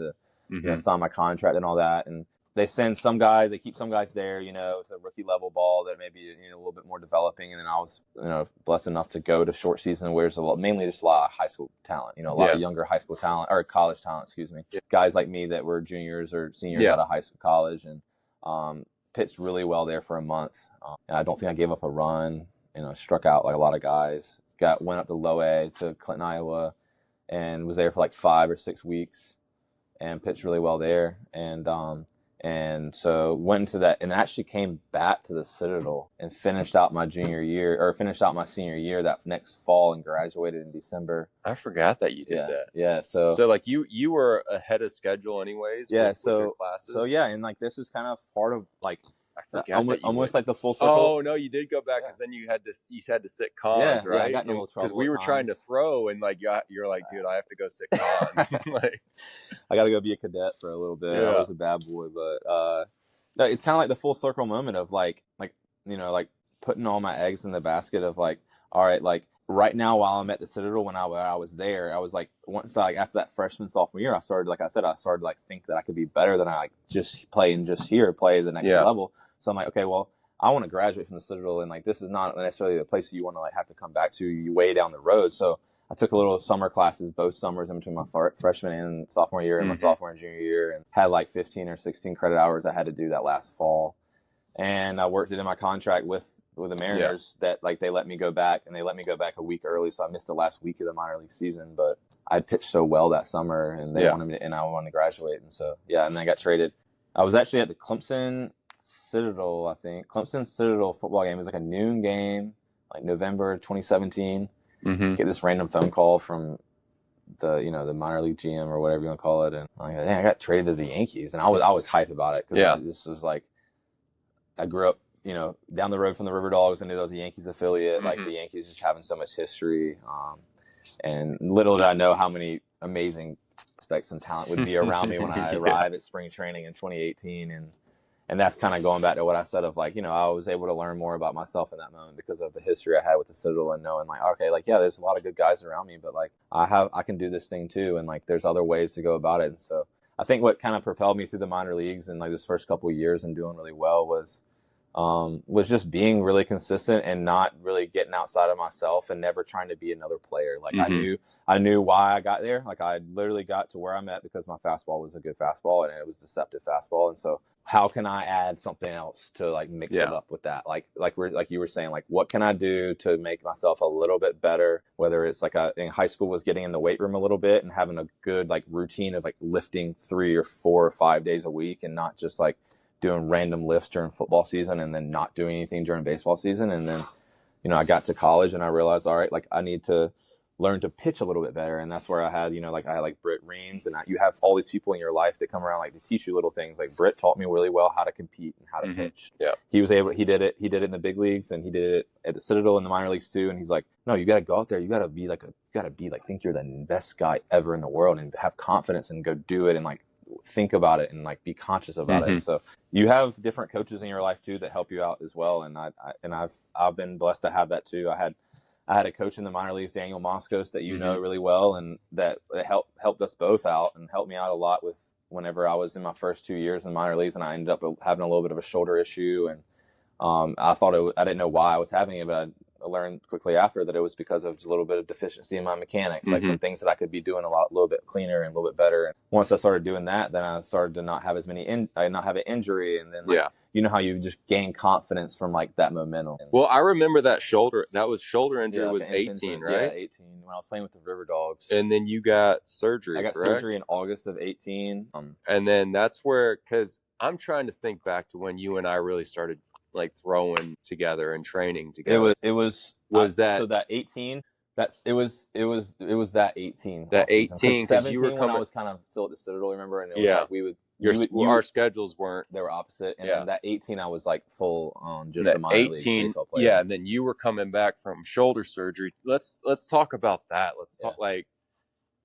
my contract and all that. And they send some guys, they keep some guys there. It's a rookie level ball that maybe a little bit more developing. And then I was blessed enough to go to short season, where there's mainly just a lot of high school talent. A lot of younger high school talent, or college talent, excuse me. Guys like me that were juniors or seniors out of high school, college, and pitched really well there for a month. And I don't think I gave up a run. Struck out like a lot of guys. Went up to low A to Clinton, Iowa, and was there for like 5 or 6 weeks, and pitched really well there. And And so went into that and actually came back to the Citadel and finished out my senior year that next fall and graduated in December. I forgot that you did that. Yeah. So like you were ahead of schedule anyways. Yeah. With your classes. So yeah. And like, this is kind of part of like, almost like the full circle. Oh no, you did go back because then you had to sit cons, right? Yeah, I got in a little trouble because we were trying to throw and like you're like, dude, I have to go sit cons. Like, I got to go be a cadet for a little bit. Yeah. I was a bad boy, but no, it's kind of like the full circle moment of like putting all my eggs in the basket of like, all right, like right now while I'm at the Citadel, when I was there, I was like, once after that freshman sophomore year, I started to think that I could be better than I like just play the next level. So I'm like, okay, well, I want to graduate from the Citadel, and like this is not necessarily the place that you want to like have to come back to. You way down the road. So I took a little summer classes both summers in between my freshman and sophomore year and my sophomore and junior year, and had like 15 or 16 credit hours I had to do that last fall. And I worked it in my contract with the Mariners that like they let me go back, and they let me go back a week early, so I missed the last week of the minor league season. But I pitched so well that summer, and they wanted me to, and I wanted to graduate, and so and then I got traded. I was actually at the Clemson Citadel, I think. Clemson Citadel football game. It was like a noon game, like November 2017. Get this random phone call from the minor league GM or whatever you want to call it, and I'm like, dang, I got traded to the Yankees, and I was hyped about it because this was like, I grew up down the road from the River Dogs. I knew that was a Yankees affiliate. Like the Yankees just having so much history, and little did I know how many amazing prospects and talent would be around me when I arrived at spring training in 2018, and that's kind of going back to what I said of like, I was able to learn more about myself in that moment because of the history I had with the Citadel, and knowing like, okay, like, yeah, there's a lot of good guys around me, but like I can do this thing too. And like, there's other ways to go about it. And so I think what kind of propelled me through the minor leagues and like this first couple of years and doing really well was just being really consistent and not really getting outside of myself and never trying to be another player. Like I knew why I got there. Like I literally got to where I'm at because my fastball was a good fastball and it was deceptive fastball. And so how can I add something else to like mix it up with that? Like you were saying, like, what can I do to make myself a little bit better? Whether it's like in high school was getting in the weight room a little bit and having a good like routine of like lifting 3 or 4 or 5 days a week and not just like doing random lifts during football season and then not doing anything during baseball season. And then, I got to college and I realized, all right, like I need to learn to pitch a little bit better. And that's where I had, I had Britt Reams, and you have all these people in your life that come around like to teach you little things. Like Britt taught me really well how to compete and how to pitch. Yeah. He did it in the big leagues, and he did it at the Citadel in the minor leagues too. And he's like, no, you got to go out there. You got to be like, think you're the best guy ever in the world and have confidence and go do it and like think about it and like be conscious about it. So you have different coaches in your life too that help you out as well. And I've been blessed to have that too. I had a coach in the minor leagues, Daniel Moscos, that know really well, and that helped us both out and helped me out a lot with whenever I was in my first 2 years in the minor leagues, and I ended up having a little bit of a shoulder issue, and I didn't know why I was having it, but I learned quickly after that it was because of a little bit of deficiency in my mechanics, like some things that I could be doing a little bit cleaner and a little bit better. And once I started doing that, then I started to not have as many, not have an injury. And then, how you just gain confidence from like that momentum. Well, I remember that shoulder injury was 18, right? Yeah, 18 when I was playing with the River Dogs. And then you got surgery. I got surgery in August of 18. And then that's where, because I'm trying to think back to when you and I really started like throwing together and training together. It was that 18. It was that 18. That 18 because you were coming. When I was kind of still at the Citadel, remember? And it was like our schedules weren't. They were opposite. And then that 18, I was like full on just the minor league baseball player. Yeah, and then you were coming back from shoulder surgery. Let's talk about that. Let's talk like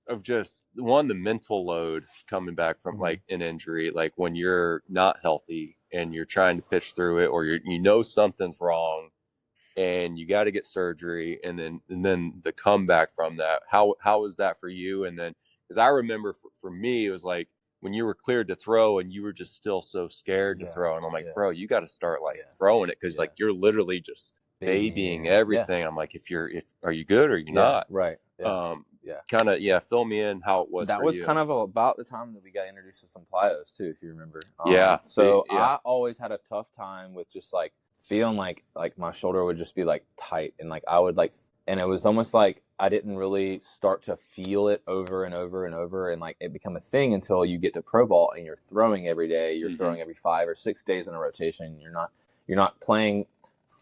of just the mental load coming back from like an injury, like when you're not healthy and you're trying to pitch through it, or something's wrong and you got to get surgery, and then the comeback from that. How was that for you? And then, because I remember for me, it was like when you were cleared to throw and you were just still so scared to throw, and I'm like, bro, you got to start like throwing it, because like you're literally just babying everything. I'm like, are you good or you not? Right. Kind of fill me in how it was. That for was you. Kind of about the time that we got introduced to some plyos too, if you remember. So I always had a tough time with just like feeling like my shoulder would just be like tight, and like I would like And it was almost like I didn't really start to feel it over and over and over, and like it become a thing until you get to pro ball and you're throwing every day. You're throwing every 5 or 6 days in a rotation. You're not playing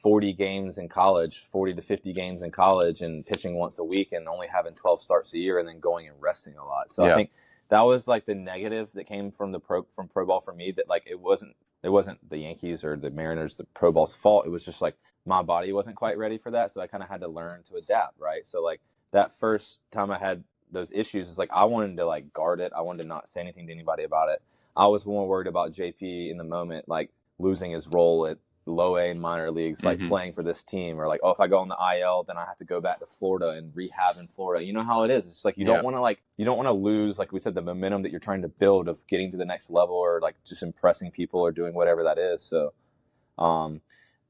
40 games in college, 40 to 50 games in college, and pitching once a week and only having 12 starts a year and then going and resting a lot. So I think that was like the negative that came from pro ball for me, that like it wasn't the Yankees or the Mariners, the pro ball's fault. It was just like my body wasn't quite ready for that. So I kind of had to learn to adapt. Right. So like that first time I had those issues, is like, I wanted to like guard it. I wanted to not say anything to anybody about it. I was more worried about JP in the moment, like losing his role at low A and minor leagues, like playing for this team, or like, oh, if I go on the IL, then I have to go back to Florida and rehab in Florida. You know how it is. It's like you don't want to lose, like we said, the momentum that you're trying to build of getting to the next level, or like just impressing people or doing whatever that is. So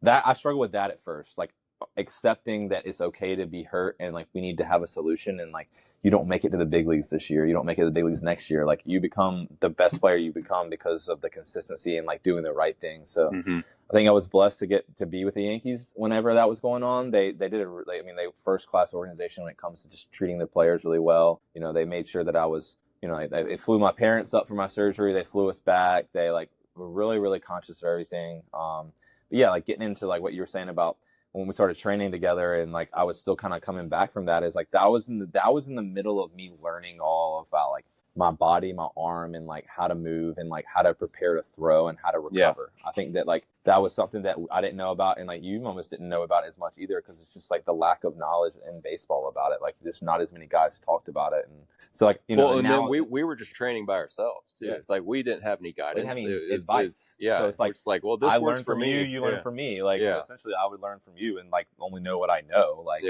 that I struggled with that at first, like accepting that it's okay to be hurt and like we need to have a solution, and like you don't make it to the big leagues this year, you don't make it to the big leagues next year, like you become the best player you become because of the consistency and like doing the right thing. So I think I was blessed to get to be with the Yankees whenever that was going on. They did they first class organization when it comes to just treating the players really well. You know, they made sure that I was, you know, they flew my parents up for my surgery, they flew us back, they like were really, really conscious of everything. But yeah, like getting into like what you were saying about when we started training together, and like I was still kind of coming back from that, is like that was in the middle of me learning all about like my body, my arm, and like how to move and like how to prepare to throw and how to recover. I think that like that was something that I didn't know about, and like you almost didn't know about as much either, because it's just like the lack of knowledge in baseball about it. Like just not as many guys talked about it, and so like, you know. Well, and now, then we were just training by ourselves too. It's like we didn't have any guidance, we didn't have any advice. So it's like, well, this I works learned for from me. you learn from me. Like essentially, I would learn from you and like only know what I know. Like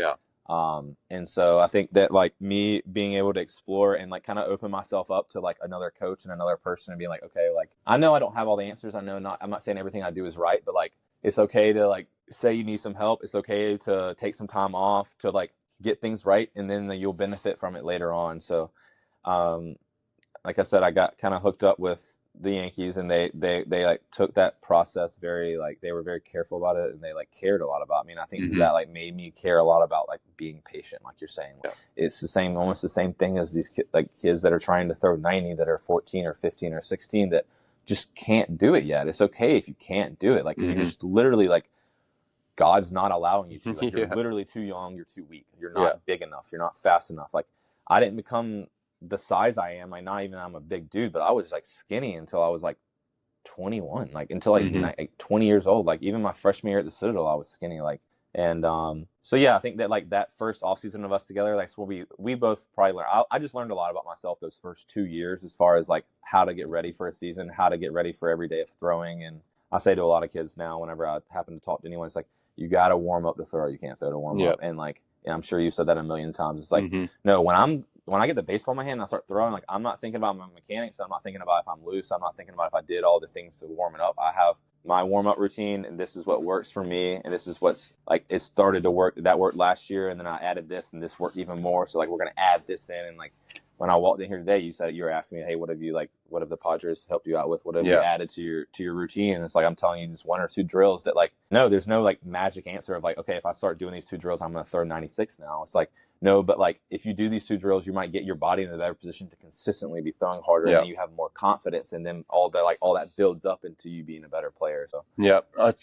and so I think that like me being able to explore and like kind of open myself up to like another coach and another person and being like, okay, like I know I don't have all the answers. I'm not saying everything I do is right, but like it's okay to like say you need some help. It's okay to take some time off to like get things right, and then you'll benefit from it later on. So like I said, I got kind of hooked up with the Yankees, and they like took that process very, like they were very careful about it, and they like cared a lot about me. And I think that like made me care a lot about like being patient, like you're saying. It's almost the same thing as these kids that are trying to throw 90 that are 14 or 15 or 16 that just can't do it yet. It's okay if you can't do it. Like you just literally like God's not allowing you to. Like you're literally too young, you're too weak, you're not big enough, you're not fast enough. Like I didn't become the size I am, like not even I'm a big dude, but I was like skinny until I was like 21, like until like 20 years old. Like even my freshman year at the Citadel, I was skinny. Like, and so yeah, I think that like that first off season of us together, like so we both probably learned. I just learned a lot about myself those first 2 years, as far as like how to get ready for a season, how to get ready for every day of throwing. And I say to a lot of kids now, whenever I happen to talk to anyone, it's like, you got to warm up to throw. You can't throw to warm up. And like, and I'm sure you've said that a million times. It's like, no, when I get the baseball in my hand and I start throwing, like I'm not thinking about my mechanics. I'm not thinking about if I'm loose. I'm not thinking about if I did all the things to warm it up. I have my warm up routine, and this is what works for me. And this is what's like, it started to work. That worked last year. And then I added this, and this worked even more. So like, we're going to add this in. And like, when I walked in here today, you were asking me, hey, what have the Padres helped you out with? What have you added to your routine? And it's like, I'm telling you just 1 or 2 drills that like, no, there's no like magic answer of like, okay, if I start doing these 2 drills, I'm going to throw 96 now. It's like, no, but like if you do these 2 drills, you might get your body in a better position to consistently be throwing harder, and then you have more confidence, and then all that builds up into you being a better player. So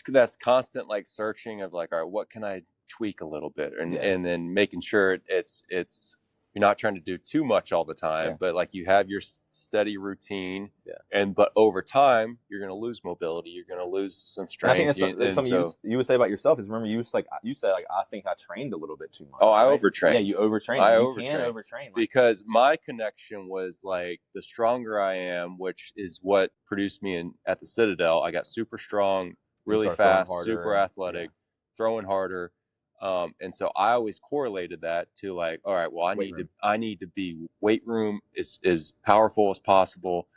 that's constant like searching of like, all right, what can I tweak a little bit, and then making sure it's you're not trying to do too much all the time, but like you have your steady routine, but over time you're going to lose mobility, you're going to lose some strength. And I think that's something you would say about yourself is, remember you said like I think I trained a little bit too much. Oh, I overtrained. Yeah, you overtrained. You can overtrain. Like, because my connection was like, the stronger I am, which is what produced me at the Citadel. I got super strong, really fast, super athletic, throwing harder. And so I always correlated that to like, all right, well, I need to be weight room as powerful as possible.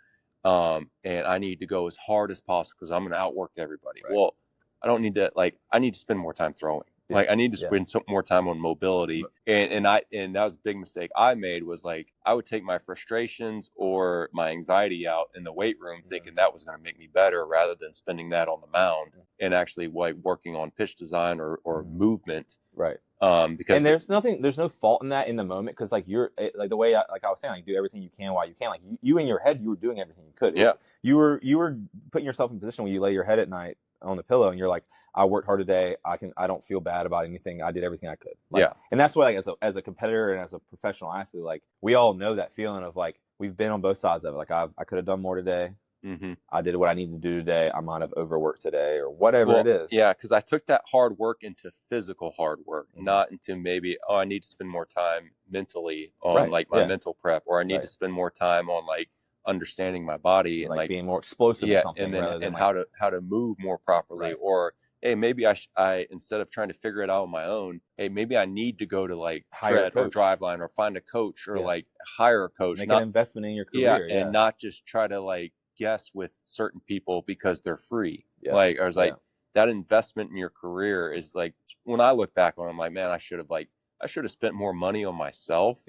And I need to go as hard as possible because I'm going to outwork everybody. Right. Well, I don't need to, like, I need to spend more time throwing. Like I need to spend some more time on mobility. And that was a big mistake I made, was like, I would take my frustrations or my anxiety out in the weight room thinking that was going to make me better, rather than spending that on the mound and actually like working on pitch design or movement. Right. Because there's no fault in that in the moment. Cause like you're like the way I was saying, like, do everything you can while you can, like you in your head, you were doing everything you could. Yeah. You were putting yourself in a position where you lay your head at night on the pillow and you're like, I worked hard today. I don't feel bad about anything. I did everything I could. Like, yeah. And that's why, like, as a competitor and as a professional athlete, like we all know that feeling of like, we've been on both sides of it. Like I could have done more today. Mm-hmm. I did what I needed to do today. I might have overworked today or whatever it is. Yeah, because I took that hard work into physical hard work, not into maybe, I need to spend more time mentally on like my mental prep, or I need to spend more time on like understanding my body and like being more explosive or something. And then and how to move more properly. Or hey, maybe I instead of trying to figure it out on my own, hey, maybe I need to go to like tread or driveline or find a coach or like hire a coach. Make an investment in your career. And not just try to like guess with certain people because they're free. Like I was like, that investment in your career is like, when I look back on it, I'm like, man, I should have spent more money on myself.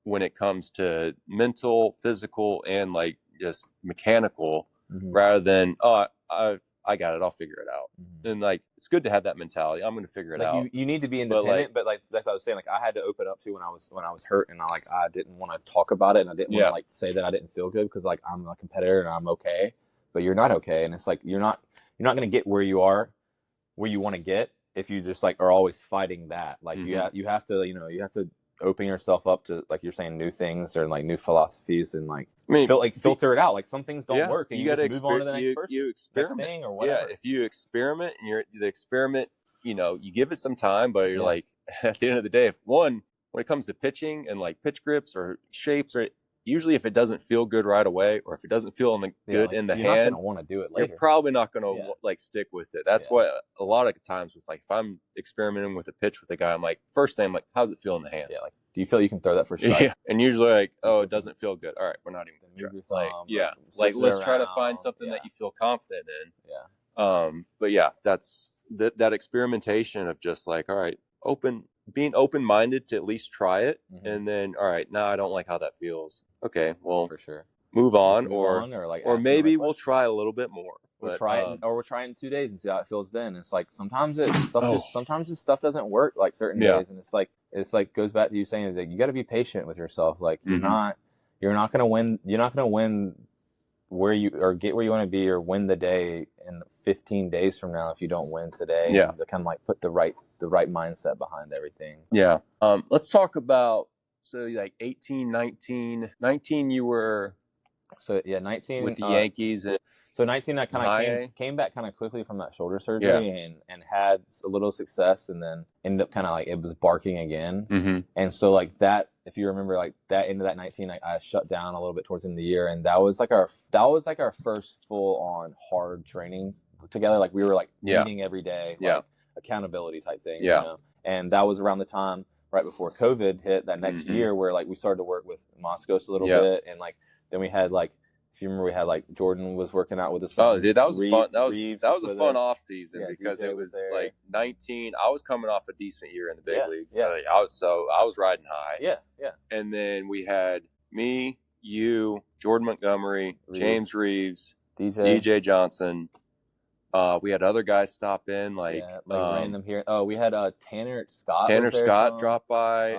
When it comes to mental, physical, and like just mechanical, rather than I got it, I'll figure it out. And like, it's good to have that mentality. I'm going to figure it out. You need to be independent, but like that's what I was saying. Like I had to open up to when I was hurt, and I didn't want to talk about it, and I didn't want to like say that I didn't feel good because like I'm a competitor and I'm okay, but you're not okay, and it's like you're not going to get where you want to get if you just like are always fighting that. Like you have to open yourself up to, like you're saying, new things or like new philosophies, and like filter it out. Like some things don't work, and you got to move on to the next person. You experiment, next thing or whatever. Yeah, if you experiment and the experiment, you give it some time, but you're like, at the end of the day, when it comes to pitching and like pitch grips or shapes, or usually if it doesn't feel good right away, or if it doesn't feel good in the hand, you're not gonna want to do it later. You're probably not going to like stick with it. That's why a lot of times with like, if I'm experimenting with a pitch with a guy, I'm like, first thing I'm like, how's it feel in the hand? Yeah, like, do you feel you can throw that for sure? Yeah, and usually like, oh, it doesn't feel good. All right, we're not even going to try. Like let's try to find something that you feel confident in. But yeah, that's that experimentation of just like, all right, being open-minded to at least try it, and then all right, now I don't like how that feels. Okay, well, for sure, move on, or maybe we'll try a little bit more. We'll try it in 2 days and see how it feels then. It's like sometimes this stuff doesn't work like certain days, and it's like goes back to you saying that you got to be patient with yourself. Like you're not going to win. You're not going to win where you or get where you want to be or win the day in 15 days from now if you don't win today. To kind of like put the right mindset behind everything. Let's talk about, so like 18, 19 you were 19 with the Yankees, and so 19 I kind of came back kind of quickly from that shoulder surgery and had a little success, and then ended up kind of like it was barking again. And so like that, if you remember, like that end of that 19 I shut down a little bit towards the end of the year, and that was like our first full on hard trainings together. Like we were like meeting every day, like accountability type thing. You know? And that was around the time right before COVID hit that next year, where like we started to work with Moskos a little bit, and like then we had like, if you remember, we had like Jordan was working out with us. Oh, dude, that was fun. That was a fun off season because it was like 19. I was coming off a decent year in the big leagues. So I was riding high. And then we had me, you, Jordan Montgomery, James Reeves, DJ Johnson. We had other guys stop in, like random here. Oh, we had Tanner Scott. Dropped by.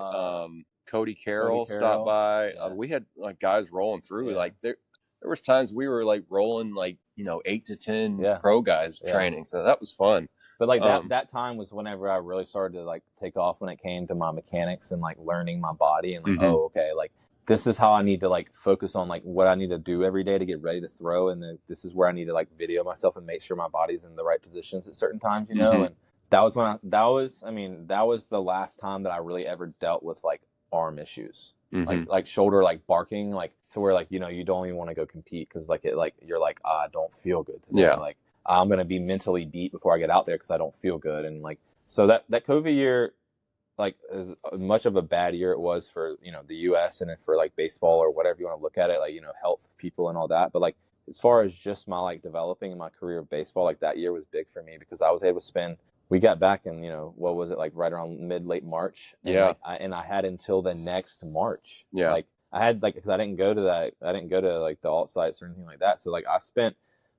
Cody Carroll stopped by. We had like guys rolling through. Like there was times we were like rolling like 8 to 10 pro guys training, so that was fun. But like that time was whenever I really started to like take off when it came to my mechanics and like learning my body and like like this is how I need to like focus on like what I need to do every day to get ready to throw, and then this is where I need to like video myself and make sure my body's in the right positions at certain times, and that was that was the last time that I really ever dealt with like arm issues. Like shoulder like barking, like to where like you don't even want to go compete because like it like you're like I don't feel good today. Like I'm gonna be mentally beat before I get out there because I don't feel good. And like so that COVID year, like as much of a bad year it was for the U.S. and for like baseball or whatever you want to look at it, like health of people and all that. But like as far as just my like developing in my career of baseball, like that year was big for me because I was able to spend. We got back in, what was it, like right around late March. And I had until the next March. Like I had like, because I didn't go to like the alt sites or anything like that. So like I spent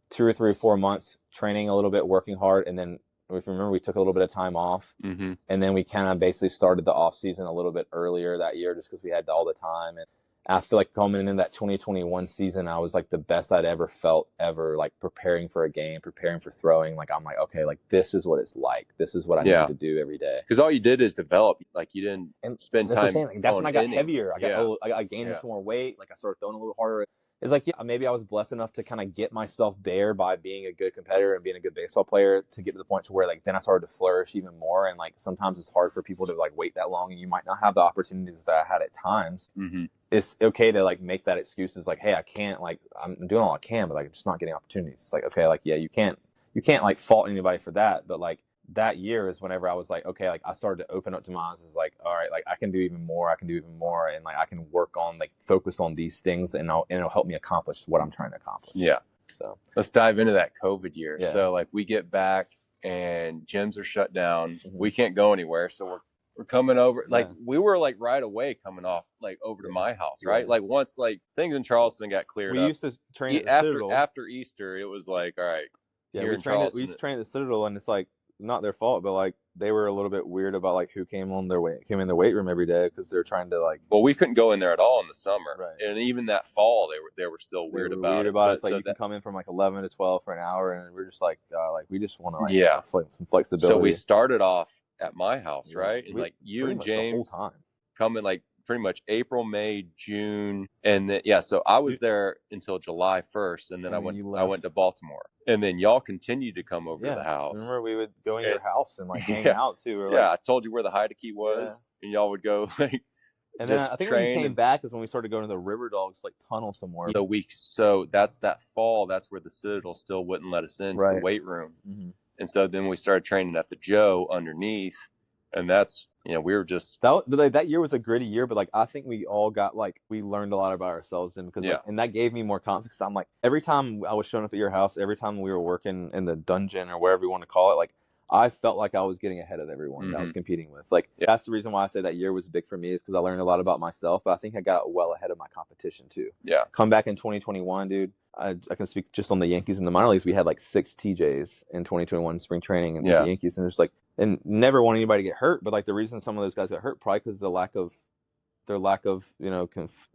2 or 3 or 4 months training a little bit, working hard, and then if you remember, we took a little bit of time off, mm-hmm. and then we kind of basically started the off season a little bit earlier that year, just because we had all the time. And I feel like coming into that 2021 season, I was like the best I'd ever felt ever, like preparing for a game, preparing for throwing. Like, I'm like, okay, like this is what it's like. This is what I need to do every day. Because all you did is develop. Like, you didn't spend time. Like, that's when I got innings. heavier. I gained some more weight. Like, I started throwing a little harder. It's like, maybe I was blessed enough to kind of get myself there by being a good competitor and being a good baseball player to get to the point to where, like, then I started to flourish even more. And, like, sometimes it's hard for people to, like, wait that long, and you might not have the opportunities that I had at times. Mm-hmm. It's okay to, like, make that excuse. It's like, hey, I can't, like, I'm doing all I can, but, like, I'm just not getting opportunities. It's like, okay, like, yeah, you can't, like, fault anybody for that. But, like, that year is whenever I was like, okay, like, I started to open up to my eyes. It's like, all right, like, I can do even more. And, like, I can work on, like, focus on these things, and it'll help me accomplish what I'm trying to accomplish. Yeah. So let's dive into that COVID year. Yeah. So, like, we get back and gyms are shut down. Mm-hmm. We can't go anywhere. So we're coming over. Like, we were, like, right away coming off, like, over to my house, right? Like, once, like, things in Charleston got cleared up. We used to train at the Citadel. After Easter, it was like, all right. Yeah, we used to train at the Citadel, and it's like, not their fault, but, like, they were a little bit weird about, like, who came in their weight room every day, because they're trying to, like. Well, we couldn't go in there at all in the summer, right? And even that fall, they were still weird about it. It's like, you can come in from, like, 11 to 12 for an hour, and we're just like, we just want to, like, have some flexibility. So we started off at my house, right? And, like, you and James the whole time come in, like, pretty much April, May, June, and then so I was there until July 1st, and then I went to Baltimore, and then y'all continued to come over to the house. Remember, we would go in your house and, like, hang out too. Or, like, I told you where the hide key was, and y'all would go, like, and then I think when we came back is when we started going to the River Dogs, like, tunnel somewhere. The weeks, so that's that fall. That's where the Citadel still wouldn't let us into the weight room, and so then we started training at the Joe underneath, and that's. We were just that year was a gritty year, but, like, I think we all got, like, we learned a lot about ourselves, and because like, and that gave me more confidence. I'm like, every time I was showing up at your house, every time we were working in the dungeon or wherever you want to call it, like, I felt like I was getting ahead of everyone that I was competing with. Like, that's the reason why I say that year was big for me, is because I learned a lot about myself, but I think I got well ahead of my competition too. Yeah. Come back in 2021, dude. I can speak just on the Yankees in the minor leagues. We had like 6 TJs in 2021 spring training, and the Yankees, and just like, and never want anybody to get hurt. But, like, the reason some of those guys got hurt probably because their lack of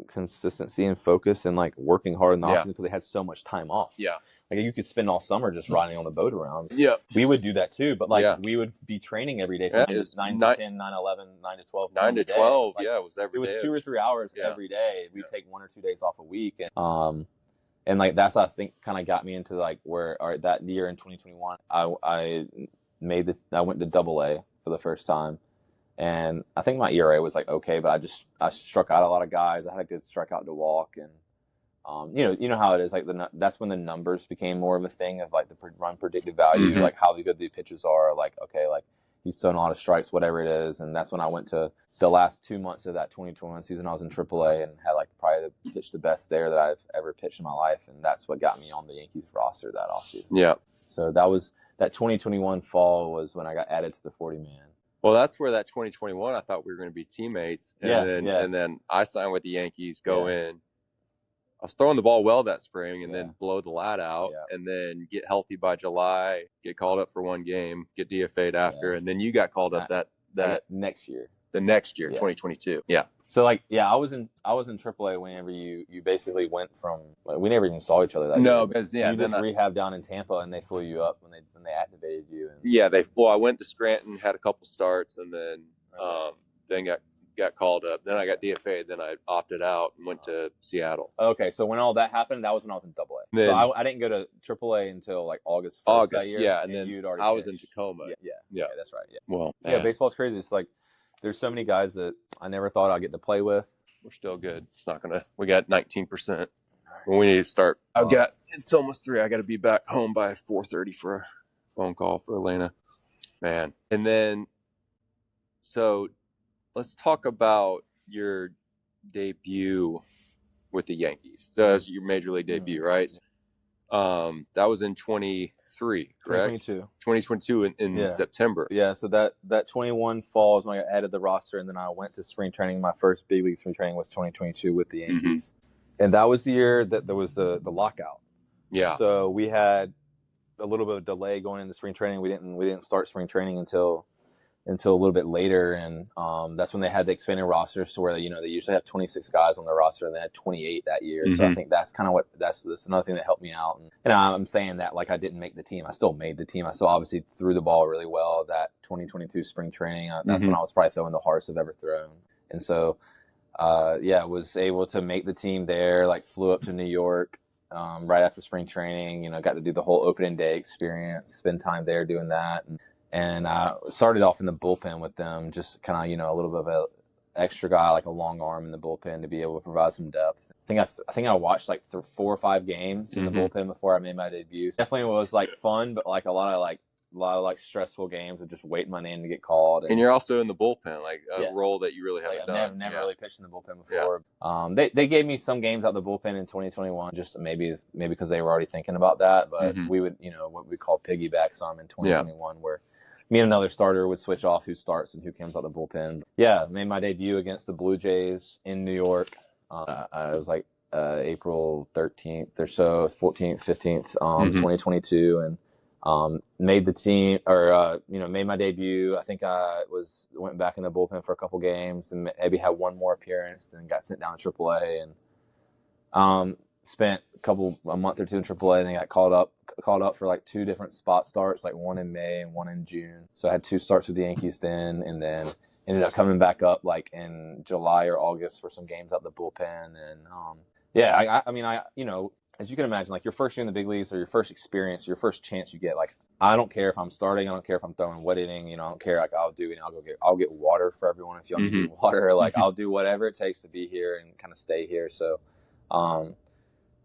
consistency and focus and, like, working hard in the offseason, because they had so much time off. Yeah. Like, you could spend all summer just riding on the boat around. Yeah. We would do that too, but, like, we would be training every day from 9 to 10, 9 to 11, 9 to 12. 9 to 12, like, it was every day. It was 2 or 3 hours every day. We'd take 1 or 2 days off a week. And like, that's, I think, kind of got me into, like, where, all right, that year in 2021, I went to AA for the first time. And I think my ERA was, like, okay, but I struck out a lot of guys. I had a good strikeout to walk, and you know how it is. Like, that's when the numbers became more of a thing of, like, the run predictive value, like how good the pitches are. Like, okay, like, he's thrown a lot of strikes, whatever it is. And that's when I went to the last 2 months of that 2021 season. I was in AAA and had, like, probably pitched the best there that I've ever pitched in my life, and that's what got me on the Yankees roster that offseason. Yeah. So that 2021 fall was when I got added to the 40-man. Well, that's where that 2021, I thought we were going to be teammates. And then I signed with the Yankees, go in. I was throwing the ball well that spring, and then blow the lat out, and then get healthy by July, get called up for one game, get DFA'd after, and then you got called up that next year. The next year, 2022. Yeah. So, like, I was in AAA whenever you basically went from, like, we never even saw each other that year. No, because you just rehabbed down in Tampa, and they flew you up when they activated you. I went to Scranton, had a couple starts, and then got called up. Then I got DFA'd. Then I opted out and went to Seattle. Okay, so when all that happened, that was when I was in AA. Then, so I didn't go to AAA until, like, August 1st that year. And then I was in Tacoma. Yeah, that's right. Yeah. Well, baseball's crazy. It's like, there's so many guys that I never thought I'd get to play with. We're still good. It's not gonna. We got 19%. We need to start. It's almost 3. I got to be back home by 4:30 for a phone call for Elena. Man, and then so let's talk about your debut with the Yankees. So that's your major league debut, right? That was in 23, correct? 2022 in September. Yeah, so that 21 fall is when I added the roster, and then I went to spring training. My first big league spring training was 2022 with the Yankees. And that was the year that there was the lockout. Yeah. So we had a little bit of delay going into spring training. We didn't start spring training until a little bit later, and that's when they had the expanded rosters to where, you know, they usually have 26 guys on their roster, and they had 28 that year. So I think that's kind of that's another thing that helped me out. And I'm saying that like I didn't make the team. I still made the team. I still obviously threw the ball really well that 2022 spring training. That's when I was probably throwing the hardest I've ever thrown. And so, was able to make the team there, like flew up to New York right after spring training, you know, got to do the whole opening day experience, spend time there doing that. And I started off in the bullpen with them, just kind of, you know, a little bit of an extra guy, like a long arm in the bullpen to be able to provide some depth. I think I watched like 4 or 5 games in the bullpen before I made my debut. Definitely was like fun, but like a lot of stressful games of just waiting my name to get called. And you're also in the bullpen, like a role that you really haven't done. I've never really pitched in the bullpen before. Yeah. They gave me some games out the bullpen in 2021, just maybe because they were already thinking about that. But we would, you know, what we call piggyback some in 2021 where me and another starter would switch off who starts and who comes out the bullpen. Yeah, made my debut against the Blue Jays in New York. I was like April 13th or so, 14th, 15th, 2022, and made the team, or made my debut. I think I went back in the bullpen for a couple games and maybe had one more appearance, then got sent down to AAA, and spent a month or two in AAA, and then got called up for like 2 different spot starts, like one in May and one in June. So I had 2 starts with the Yankees then, and then ended up coming back up like in July or August for some games out the bullpen. And I mean, you know, as you can imagine, like your first year in the big leagues or your first experience, your first chance you get, like, I don't care if I'm starting, I don't care if I'm throwing wet inning, you know, I don't care. Like I'll get water for everyone if you want to get water. Like I'll do whatever it takes to be here and kind of stay here. So,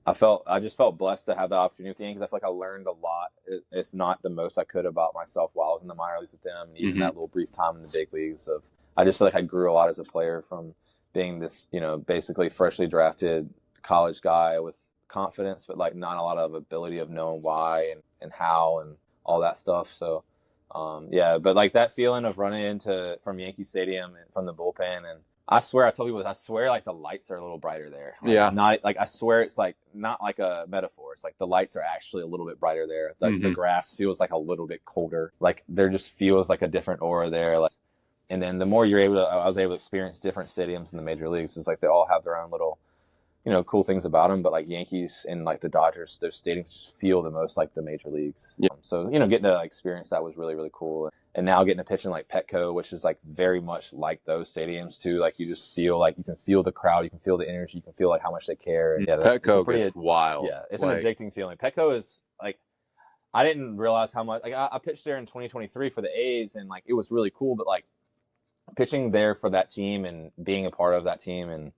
I just felt blessed to have the opportunity with the Yankees. I feel like I learned a lot, if not the most I could, about myself while I was in the minor leagues with them, and even that little brief time in the big leagues. I just feel like I grew a lot as a player from being this, you know, basically freshly drafted college guy with confidence, but like not a lot of ability of knowing why and how and all that stuff. So, but like that feeling of running from Yankee Stadium and from the bullpen, and I swear, I tell people, like the lights are a little brighter there. Like, not like, I swear it's like not like a metaphor. It's like the lights are actually a little bit brighter there. Like the grass feels like a little bit colder. Like there just feels like a different aura there. Like, and then the more I was able to experience different stadiums in the major leagues. It's like they all have their own little, you know, cool things about them. But like Yankees and like the Dodgers, those stadiums just feel the most like the major leagues. Yeah. So, you know, getting to experience that was really, really cool. And now getting to pitch in like Petco, which is like very much like those stadiums too. Like you just feel like you can feel the crowd, you can feel the energy, you can feel like how much they care. And Petco gets wild. Yeah, it's like an addicting feeling. Petco is like, I didn't realize how much. Like I pitched there in 2023 for the A's, and like it was really cool. But like pitching there for that team and being a part of that team, and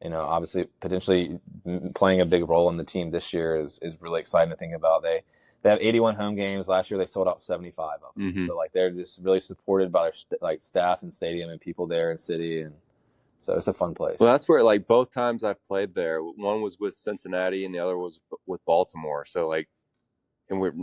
you know, obviously potentially playing a big role in the team this year is really exciting to think about. They have 81 home games. Last year, they sold out 75 of them. So, like, they're just really supported by their staff and stadium and people there in city. And so it's a fun place. Well, that's where, like, both times I've played there, one was with Cincinnati and the other was with Baltimore. So, like, and we're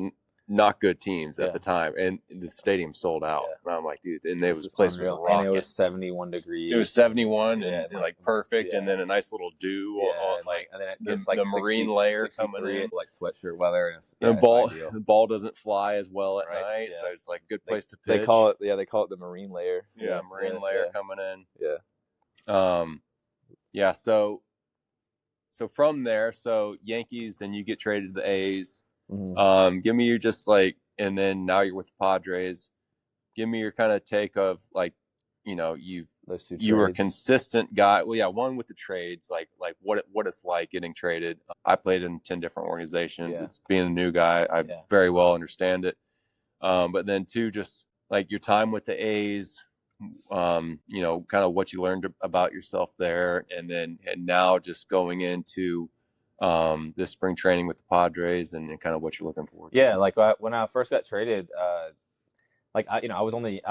not good teams at the time. And the stadium sold out. And I'm like, dude, and this place was rocking. And it was 71 degrees. It was 71 and like perfect. And then a nice little dew on like, and then it gets like the marine layer coming in. Like sweatshirt weather. And the ball doesn't fly as well at night. So it's like a good place to pitch. They call it the marine layer. Yeah, marine layer coming in. Yeah. So from there, Yankees, then you get traded to the A's. Give me your just like, and then now you're with the Padres. Give me your kind of take of like, you know, you were a consistent guy. Well, yeah, one with the trades, like what it's like getting traded. I played in 10 different organizations. It's being a new guy. I very well understand it. But then 2, just like your time with the A's, you know, kind of what you learned about yourself there, and now just going into this spring training with the Padres and kind of what you're looking for. Yeah, like when I first got traded, I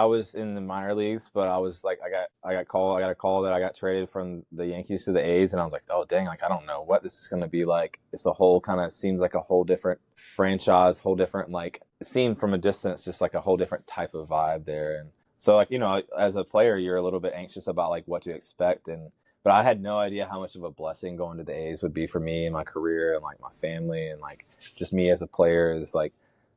was in the minor leagues, but I was like, I got a call that I got traded from the Yankees to the A's, and I was like, oh dang, like I don't know what this is going to be like. It's a whole kind of seems like a whole different franchise, whole different, like it seemed from a distance just like a whole different type of vibe there. And so like, you know, as a player, you're a little bit anxious about like what to expect, but I had no idea how much of a blessing going to the A's would be for me and my career and like my family and like just me as a player is like,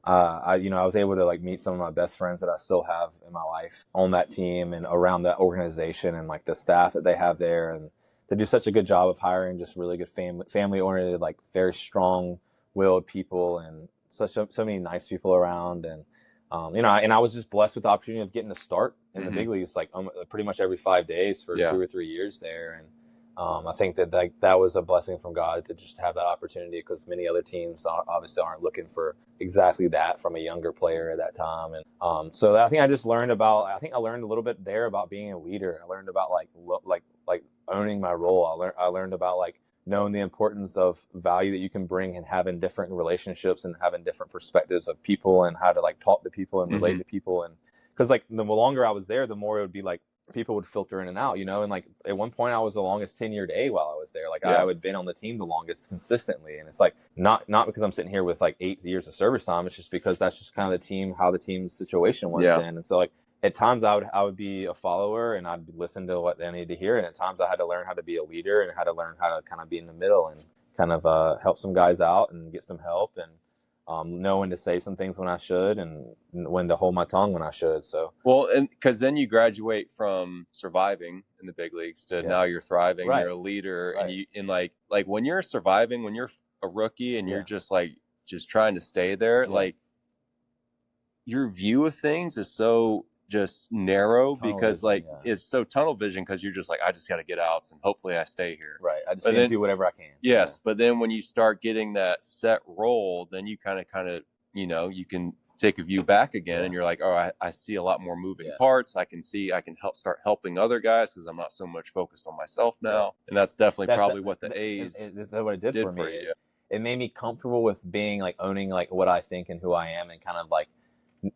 I was able to like meet some of my best friends that I still have in my life on that team and around that organization, and like the staff that they have there, and they do such a good job of hiring just really good family oriented, like very strong willed people, and so many nice people around. And and I was just blessed with the opportunity of getting to start in the big leagues like pretty much every 5 days for 2 or 3 years there. And I think that was a blessing from God to just have that opportunity, because many other teams obviously aren't looking for exactly that from a younger player at that time. And so I think I learned a little bit there about being a leader. I learned about like owning my role. I learned about like knowing the importance of value that you can bring and having different relationships and having different perspectives of people and how to like talk to people and relate to people. And because like the longer I was there, the more it would be like people would filter in and out, and like at one point I was the longest tenured A while I was there. Like I had been on the team the longest consistently. And it's like not because I'm sitting here with like 8 years of service time. It's just because that's just kind of how the team's situation was then. And so like at times I would be a follower and I'd listen to what they needed to hear. And at times I had to learn how to be a leader and had to learn how to kind of be in the middle and kind of help some guys out and get some help, and know when to say some things when I should and when to hold my tongue when I should. So and because then you graduate from surviving in the big leagues to now you're thriving, you're a leader, and like when you're surviving, when you're a rookie and you're just trying to stay there, like your view of things is so just narrow because it's so tunnel vision, because you're just like, I just got to get outs and hopefully I stay here. Right. I just need to do whatever I can. Yes. But then when you start getting that set role, then you kind of, you can take a view back again and you're like, oh, I see a lot more moving parts. I can start helping other guys because I'm not so much focused on myself now. And that's definitely what the A's that's what it did for me. It made me comfortable with being like owning like what I think and who I am, and kind of like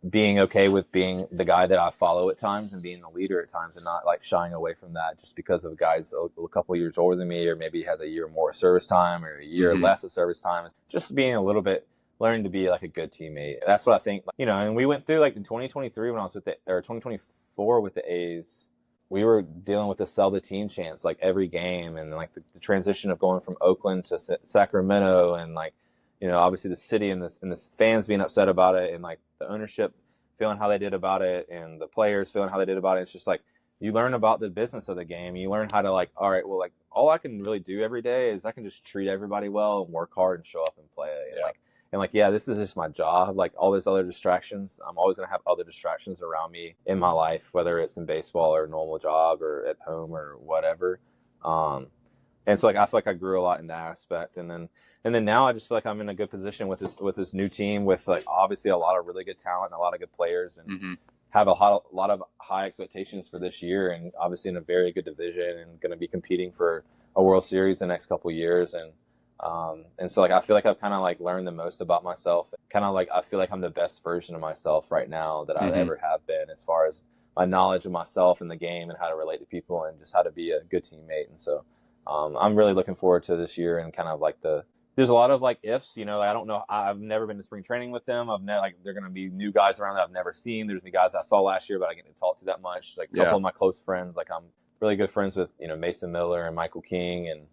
being okay with being the guy that I follow at times and being the leader at times, and not like shying away from that just because of guys a couple of years older than me, or maybe has a year more service time or a year less of service time. It's just being a little bit, learning to be like a good teammate. That's what I think, and we went through like in 2023 when I was 2024 with the A's, we were dealing with the sell the team chance like every game, and like the transition of going from Oakland to Sacramento, and like, obviously the city and the fans being upset about it, and like the ownership feeling how they did about it, and the players feeling how they did about it. It's just like, you learn about the business of the game. You learn how to like, all right, well, like all I can really do every day is I can just treat everybody well and work hard and show up and play. And this is just my job. Like all these other distractions, I'm always going to have other distractions around me in my life, whether it's in baseball or a normal job or at home or whatever. And so like, I feel like I grew a lot in that aspect. And then now I just feel like I'm in a good position with this new team with like obviously a lot of really good talent and a lot of good players, and have a lot of high expectations for this year, and obviously in a very good division, and going to be competing for a World Series the next couple of years. And so like, I feel like I've kind of like learned the most about myself. Kind of like, I feel like I'm the best version of myself right now that I ever have been, as far as my knowledge of myself and the game and how to relate to people and just how to be a good teammate. And so I'm really looking forward to this year, and kind of like there's a lot of like ifs, like, I don't know. I've never been to spring training with them. They're going to be new guys around that I've never seen. There's the guys I saw last year, but I get to talk to that much. Like a couple of my close friends, like I'm really good friends with, Mason Miller and Michael King and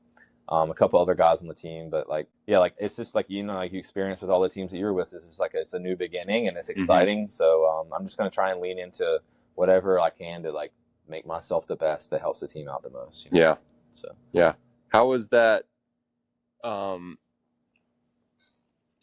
a couple other guys on the team. But like, like it's just like, like you experience with all the teams that you're with, it's just like, it's a new beginning and it's exciting. So I'm just going to try and lean into whatever I can to like make myself the best that helps the team out the most. Yeah. So, yeah. How was that,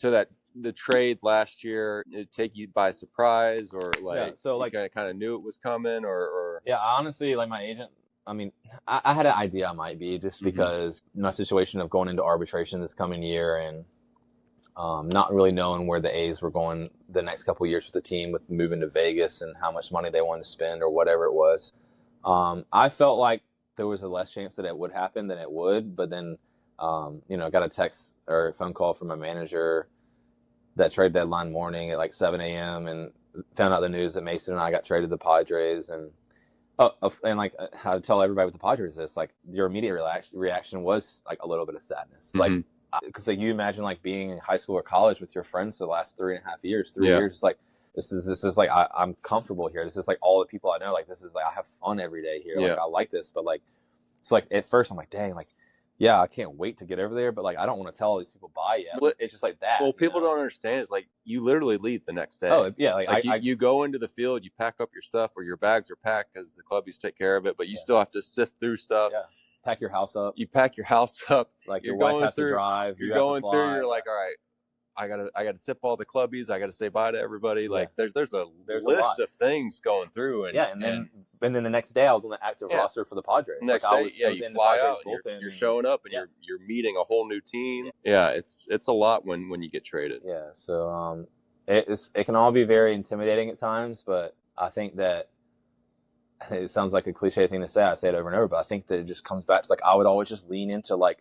so that the trade last year, did it take you by surprise, or like, you kind of knew it was coming, or? Yeah, honestly, like my agent, I mean, I had an idea I might be, just because my situation of going into arbitration this coming year, and not really knowing where the A's were going the next couple of years with the team, with moving to Vegas and how much money they wanted to spend or whatever it was. I felt like there was a less chance that it would happen than it would, but then got a text or a phone call from my manager that trade deadline morning at like 7 a.m. and found out the news that Mason and I got traded to the Padres. And like, how to tell everybody with the Padres this, like your immediate reaction was like a little bit of sadness. Like, because like you imagine like being in high school or college with your friends for the last 3.5 years, 3 years. It's like, this is like, I'm comfortable here. This is like all the people I know. Like, this is like, I have fun every day here. Like, I like this. But like, it's like at first I'm like, dang, like yeah, I can't wait to get over there, but like I don't want to tell all these people bye yet. Well, it's just like that. Well, people don't understand is like you literally leave the next day. Oh yeah, you go into the field, you pack up your stuff, or your bags are packed because the club used to take care of it, but you still have to sift through stuff. Yeah, pack your house up. You pack your house up. Like your wife has to drive. You're going through. You're like, all right, I gotta tip all the clubbies. I gotta say bye to everybody. Yeah. Like there's a list of things going through. And then the next day I was on the active roster for the Padres. Next day, you fly out. You're showing up and you're meeting a whole new team. Yeah, it's a lot when you get traded. Yeah, so it can all be very intimidating at times, but I think that it sounds like a cliche thing to say. I say it over and over, but I think that it just comes back to like I would always just lean into like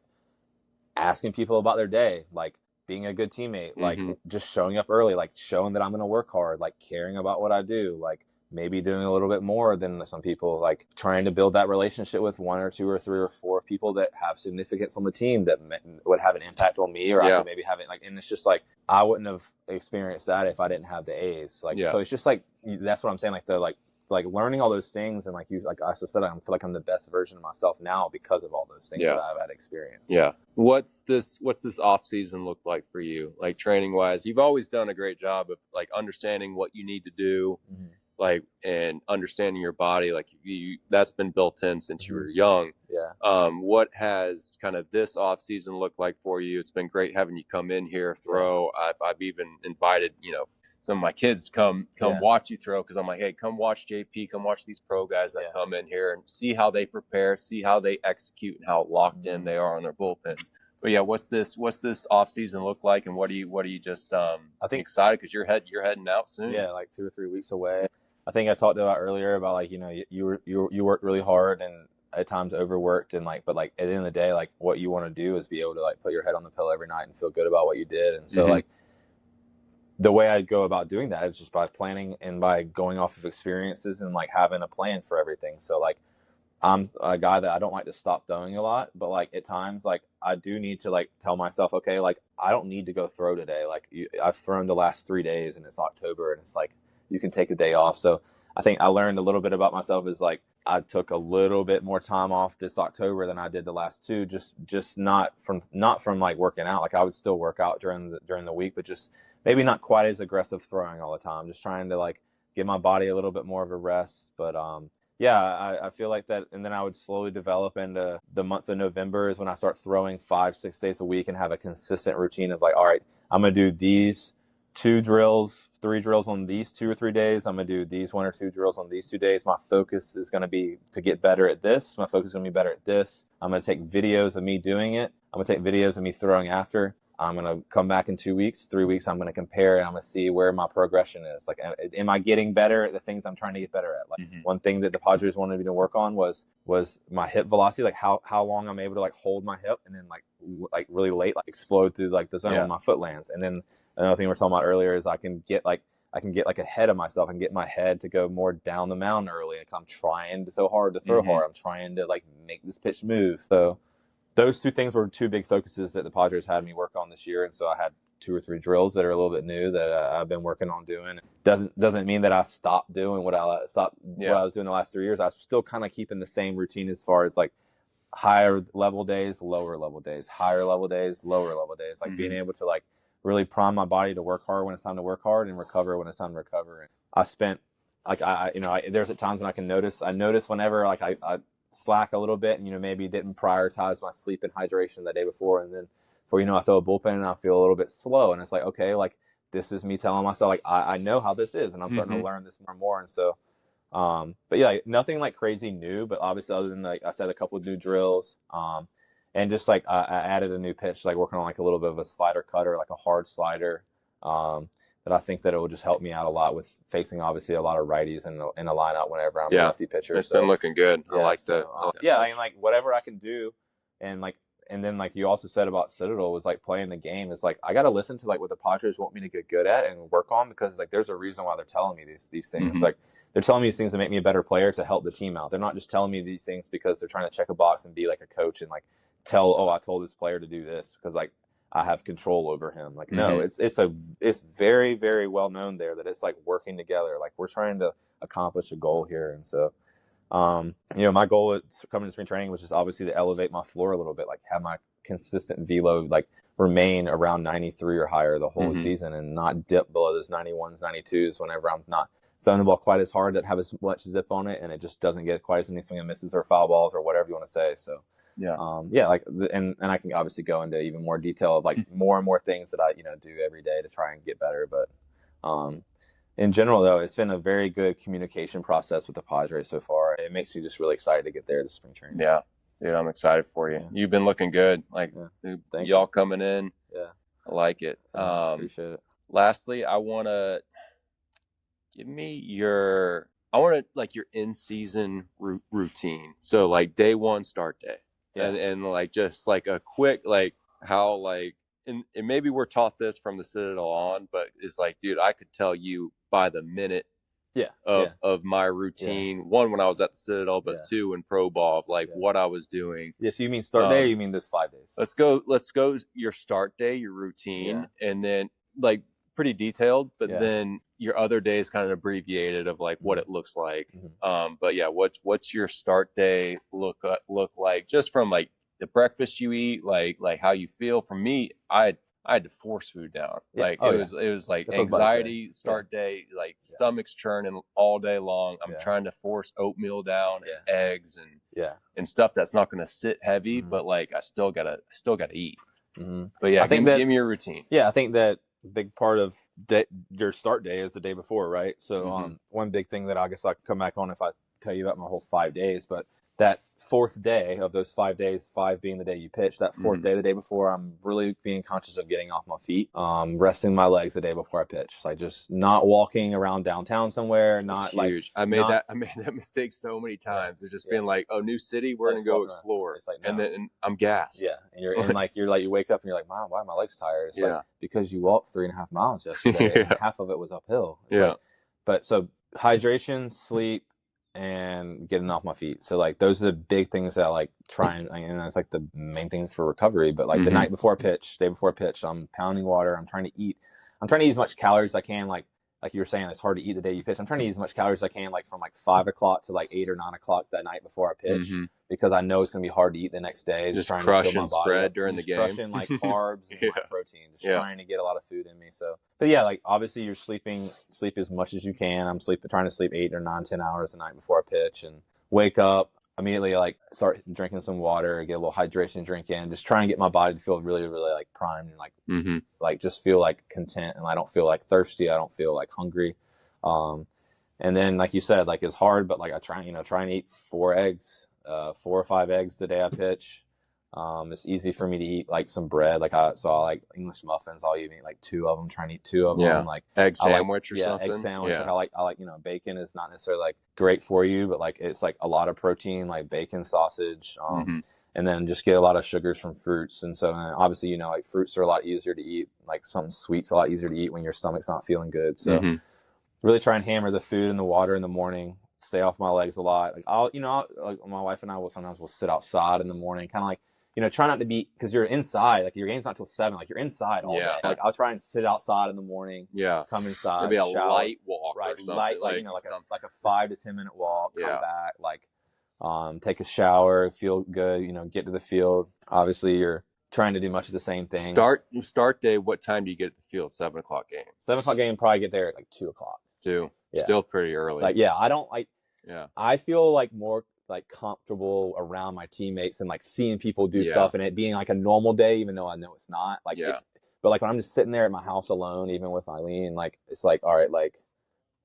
asking people about their day, like being a good teammate, like just showing up early, like showing that I'm going to work hard, like caring about what I do, like maybe doing a little bit more than some people, like trying to build that relationship with 1 or 2 or 3 or 4 people that have significance on the team that would have an impact on me, or I could maybe have it like, and it's just like, I wouldn't have experienced that if I didn't have the A's. Like, so it's just like, that's what I'm saying. Like learning all those things. And like I also said, I feel like I'm the best version of myself now because of all those things that I've had experience. Yeah. What's this off season look like for you? Like training wise, you've always done a great job of like understanding what you need to do, like, and understanding your body. Like that's been built in since you were young. Yeah. What has kind of this off season looked like for you? It's been great having you come in here, throw. I've even invited, some of my kids to come watch you throw, because I'm like, hey, come watch JP, come watch these pro guys that come in here and see how they prepare, see how they execute, and how locked in they are on their bullpens. But yeah, what's this off season look like, and what are you just I think excited because you're heading out soon? Yeah, like 2 or 3 weeks away. I think I talked about earlier about like you worked really hard and at times overworked, and like, but like at the end of the day, like what you want to do is be able to like put your head on the pillow every night and feel good about what you did. And so like the way I go about doing that is just by planning and by going off of experiences and like having a plan for everything. So like I'm a guy that I don't like to stop throwing a lot, but like at times like I do need to like tell myself, okay, like I don't need to go throw today. Like I've thrown the last 3 days and it's October and it's like you can take a day off. So I think I learned a little bit about myself is like I took a little bit more time off this October than I did the last 2, just not from like working out. Like I would still work out during the week, but just maybe not quite as aggressive throwing all the time. Just trying to like give my body a little bit more of a rest. But yeah, I feel like that. And then I would slowly develop into the month of November is when I start throwing 5-6 days a week and have a consistent routine of like, all right, I'm going to do these 2 drills, 3 drills on these 2 or 3 days. I'm going to do these 1 or 2 drills on these 2 days. My focus is going to be to get better at this. My focus is going to be better at this. I'm going to take videos of me doing it. I'm going to take videos of me throwing after. I'm going to come back in 2 weeks, 3 weeks. I'm going to compare and I'm going to see where my progression is. Like, am I getting better at the things I'm trying to get better at? Like one thing that the Padres wanted me to work on was my hip velocity, like how long I'm able to like hold my hip and then like really late, like explode through like the zone where my foot lands. And then another thing we were talking about earlier is I can get ahead of myself and get my head to go more down the mound early. Like I'm trying so hard to throw hard. I'm trying to like make this pitch move. So those 2 things were 2 big focuses that the Padres had me work on this year. And so I had 2 or 3 drills that are a little bit new that I've been working on doing. Doesn't mean that I stopped doing what I was doing the last 3 years. I was still kind of keeping the same routine as far as like higher level days, lower level days, higher level days, lower level days, like being able to like really prime my body to work hard when it's time to work hard and recover when it's time to recover. And I spent like, there's at times when I notice whenever like I slack a little bit and, maybe didn't prioritize my sleep and hydration the day before. And then before I throw a bullpen and I feel a little bit slow. And it's like, okay, like this is me telling myself, like, I know how this is and I'm starting to learn this more and more. And so, but yeah, like, nothing like crazy new, but obviously other than like I said, a couple of new drills, and just like I added a new pitch, like working on like a little bit of a slider cutter, like a hard slider, that I think that it will just help me out a lot with facing obviously a lot of righties in a lineup whenever I'm a lefty pitcher. It's been looking good. Yeah, I like that. Yeah, I mean, like whatever I can do, and then like you also said about Citadel was like playing the game. It's like I got to listen to like what the Padres want me to get good at and work on, because like there's a reason why they're telling me these things. Like they're telling me these things to make me a better player, to help the team out. They're not just telling me these things because they're trying to check a box and be like a coach and like I told this player to do this because like I have control over him. Like, no, it's very, very well known there that it's like working together. Like we're trying to accomplish a goal here. And so, My goal at coming to spring training was just obviously to elevate my floor a little bit, like have my consistent velo like remain around 93 or higher the whole season and not dip below those 91s, 92s whenever I'm not throwing the ball quite as hard, that have as much zip on it, and it just doesn't get quite as many swing and misses or foul balls or whatever you want to say. So and I can obviously go into even more detail of like more and more things that I do every day to try and get better. But in general, though, it's been a very good communication process with the Padres so far. It makes me just really excited to get there to spring training. Yeah, dude, I'm excited for you. You've been looking good. Like y'all coming in. Yeah, I like it. Appreciate it. Lastly, I want to give me your in-season routine. So like day one start day, and like just like a quick like how like and maybe we're taught this from the Citadel on, but it's like, dude, I could tell you by the minute of my routine. One, when I was at the Citadel, but two, in pro ball, of like what I was doing. Yeah, so you mean start day or you mean this 5 days? Let's go your start day, your routine, and then like pretty detailed, but then your other days kind of abbreviated of like what it looks like. But yeah, what's your start day look like, just from like the breakfast you eat, like how you feel. For me, I had to force food down. Like it was like that's anxiety start day, like stomach's churning all day long. I'm trying to force oatmeal down and eggs and stuff that's not going to sit heavy, but like I still gotta eat. But yeah, I think give me your routine. Yeah, I think that big part of your start day is the day before, right? So one big thing that I guess I can come back on if I tell you about my whole 5 days, but that fourth day of those 5 days, 5 being the day you pitch, that fourth day, the day before, I'm really being conscious of getting off my feet, resting my legs the day before I pitch. Like just not walking around downtown somewhere, not like huge. I made that mistake so many times. It's just being like, oh, new city, we're going to go explore. It's like, no. And then I'm gassed. Yeah. And you wake up and you're like, Mom, why are my legs tired? It's like, because you walked 3.5 miles yesterday and half of it was uphill. But so hydration, sleep, and getting off my feet. So like those are the big things that I like try and that's like the main thing for recovery. But like the night before day before pitch, I'm pounding water. I'm trying to eat as much calories as I can. Like you were saying, it's hard to eat the day you pitch. I'm trying to eat as much calories as I can, like from like 5 o'clock to like 8 or 9 o'clock that night before I pitch, because I know it's going to be hard to eat the next day. Just trying crush to fill my body spread up. During the game. Crushing like carbs and my protein, just trying to get a lot of food in me. So, but yeah, like obviously you're sleep as much as you can. I'm trying to sleep 8 or 9, 10 hours a night before I pitch, and wake up immediately, like start drinking some water, get a little hydration drink in, just try and get my body to feel really, really like primed and like, like just feel like content. And I don't feel like thirsty. I don't feel like hungry. And then like you said, like it's hard, but like I try and eat 4 or 5 eggs the day I pitch. It's easy for me to eat like some bread. Like I like English muffins. I'll even eat like 2 of them, try and eat 2 of them. Like egg sandwich or something. Egg sandwich. Yeah. Like I like, bacon is not necessarily like great for you, but like it's like a lot of protein, like bacon, sausage, and then just get a lot of sugars from fruits. And so obviously, like fruits are a lot easier to eat. Like something sweet's a lot easier to eat when your stomach's not feeling good. So really try and hammer the food and the water in the morning. Stay off my legs a lot. Like like my wife and I will sometimes sit outside in the morning, kind of like, try not to be, because you're inside, like your game's not till 7, like you're inside all day. Like I'll try and sit outside in the morning, come inside, maybe a shower, light walk or something. Light, like a 5 to 10 minute walk, come back, like take a shower, feel good, get to the field. Obviously you're trying to do much of the same thing. Start day, what time do you get at the field? 7 o'clock game. 7 o'clock game, probably get there at like 2 o'clock. 2. Yeah. Still pretty early. Like, I don't like, I feel like more like comfortable around my teammates and like seeing people do stuff and it being like a normal day, even though I know it's not. Like, but like when I'm just sitting there at my house alone, even with Eileen, like it's like, all right, like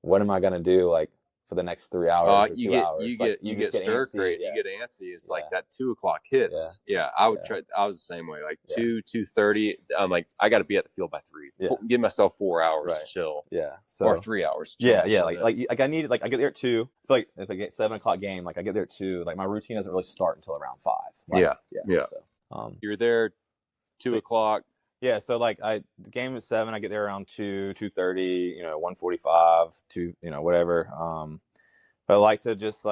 what am I gonna do like for the next 3 hours? Or 2 hours? You get stir crazy, you get antsy. It's like that 2 o'clock hits. I would try. I was the same way. Like 2:30. I'm like, I got to be at the field by 3. Give myself 4 hours to chill. So, or 3 hours. Like I need I get there at 2. I feel like if I get 7 o'clock game, like I get there at 2. Like my routine doesn't really start until around 5. Right? So, you're there 2 o'clock. Yeah, so like the game is 7, I get there around 2, 2:30, 1:45, 2, whatever. But I like to just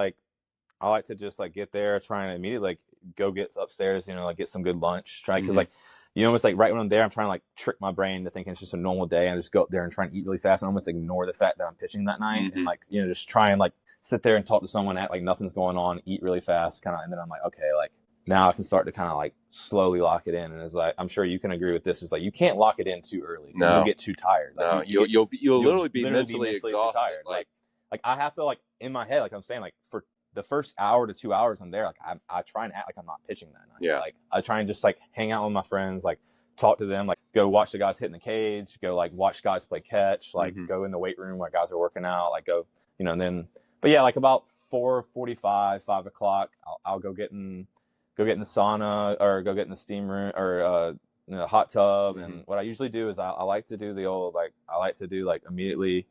get there, try and immediately like go get upstairs, like get some good lunch. Because like you almost like right when I'm there, I'm trying to like trick my brain to thinking it's just a normal day. And I just go up there and try and eat really fast and almost ignore the fact that I'm pitching that night. And like, you know, just try and like sit there and talk to someone, act like nothing's going on, eat really fast, kind of. And then I'm like, okay, like now I can start to kind of like slowly lock it in. And it's like, I'm sure you can agree with this. It's like, you can't lock it in too early. No. You'll get too tired. Like, no, you'll literally be mentally exhausted. Tired. Like I have to like in my head, like I'm saying, like for the first hour to 2 hours I'm there, like I try and act like I'm not pitching that night. Yeah. Like I try and just like hang out with my friends, like talk to them, like go watch the guys hit in the cage, go like watch guys play catch, like go in the weight room where guys are working out, like go, you know, and then, but yeah, like about 4:45, 5 o'clock, I'll go get in the sauna or go get in the steam room or, you know, hot tub. And what I usually do is I like to do the old, like, I like to do like immediately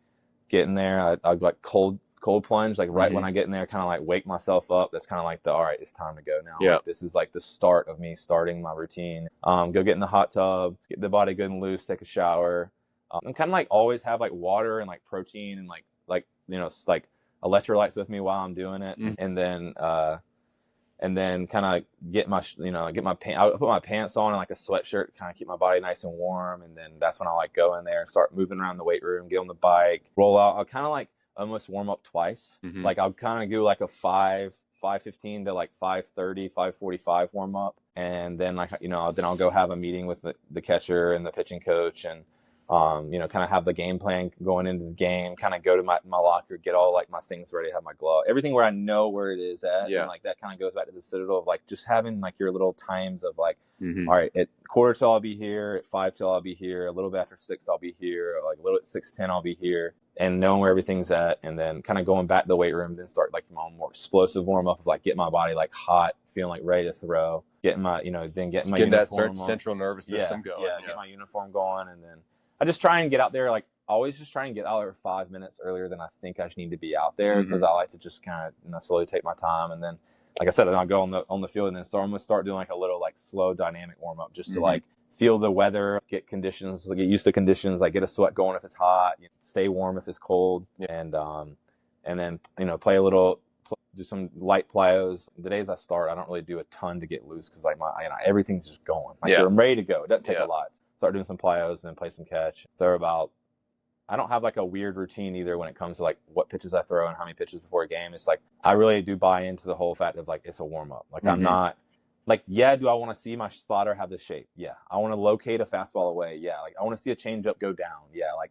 get in there. I like cold plunge, like right when I get in there, kind of like wake myself up. That's kind of like all right, it's time to go now. Yeah. Like, this is like the start of me starting my routine. Go get in the hot tub, get the body good and loose, take a shower. And kind of like always have like water and like protein and like, you know, like electrolytes with me while I'm doing it. And then kind of get my pants. I'll put my pants on and like a sweatshirt, kind of keep my body nice and warm. And then that's when I like go in there and start moving around the weight room, get on the bike, roll out. I'll kind of like almost warm up twice. Like I'll kind of do like a 5:15 to like 5:30, 5:45 warm up. And then like, you know, then I'll go have a meeting with the catcher and the pitching coach and, you know, kind of have the game plan going into the game, kind of go to my locker, get all like my things ready, have my glove, everything where I know where it is at. Yeah. And like that kind of goes back to the citadel of like just having like your little times of like, all right, at 4:45 I'll be here, at 5:00 I'll be here, a little bit after 6 I'll be here, or like a little at 6:10 I'll be here, and knowing where everything's at, and then kind of going back to the weight room, then start like my more explosive warm up of like getting my body like hot, feeling like ready to throw, getting my, you know, then getting my uniform that central nervous system going. Yeah, get my uniform going, and then I just try and get out there, like always just try and get out there 5 minutes earlier than I think I need to be out there, because I like to just kind of, you know, slowly take my time. And then, like I said, I'll go on the field, and then I'm going to start doing like a little like slow dynamic warm up just to like feel the weather, get conditions, like get used to conditions, like get a sweat going if it's hot, you know, stay warm if it's cold, and then, you know, play a little, do some light plyos. The days I start, I don't really do a ton to get loose because like everything's just going. Like I'm ready to go. It doesn't take a lot. Start doing some plyos and then play some catch. Throw about, I don't have like a weird routine either when it comes to like what pitches I throw and how many pitches before a game. It's like I really do buy into the whole fact of like it's a warm up. Like I'm not like, yeah, do I want to see my slider have this shape? Yeah. I want to locate a fastball away. Yeah. Like I want to see a changeup go down. Yeah. Like,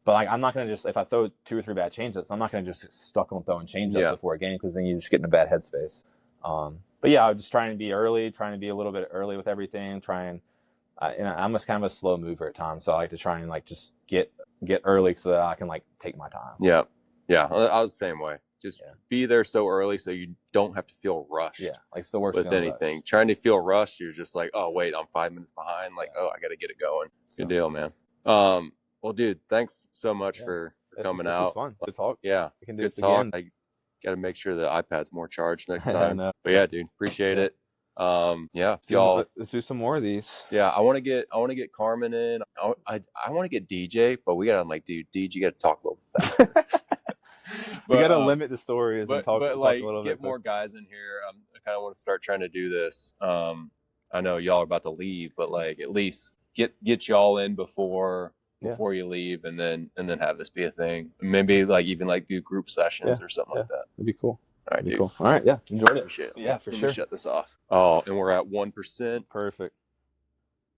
but like I'm not going to just, if I throw 2 or 3 bad changeups, I'm not going to just get stuck on throwing changeups before a game, because then you just get in a bad headspace. But yeah, I'm just trying to be early, trying to be a little bit early with everything, I'm just kind of a slow mover at times, so I like to try and like just get early so that I can like take my time. Yeah, I was the same way. Just be there so early so you don't have to feel rushed. Yeah, like it's the worst with anything. Rushed. Trying to feel rushed, you're just like, oh wait, I'm 5 minutes behind. Like, oh, I got to get it going. Good deal, man. Well, dude, thanks so much for coming out. This is fun. Good talk. Yeah, we can do good this talk. Again. I got to make sure the iPad's more charged next time. But yeah, dude, appreciate it. Y'all, let's do some more of these. Yeah, I want to get Carmen in. I want to get DJ, but we gotta like, dude, DJ, you gotta talk a little faster. We gotta limit the stories and talk like a little bit. Get more guys in here. I kind of want to start trying to do this. I know y'all are about to leave, but like at least get y'all in before you leave, and then have this be a thing. Maybe like even like do group sessions or something like that. That'd be cool. All right, dude. Cool. All right, enjoyed it. Appreciate it. Yeah, for sure. Shut this off. Oh, and we're at 1%. Perfect.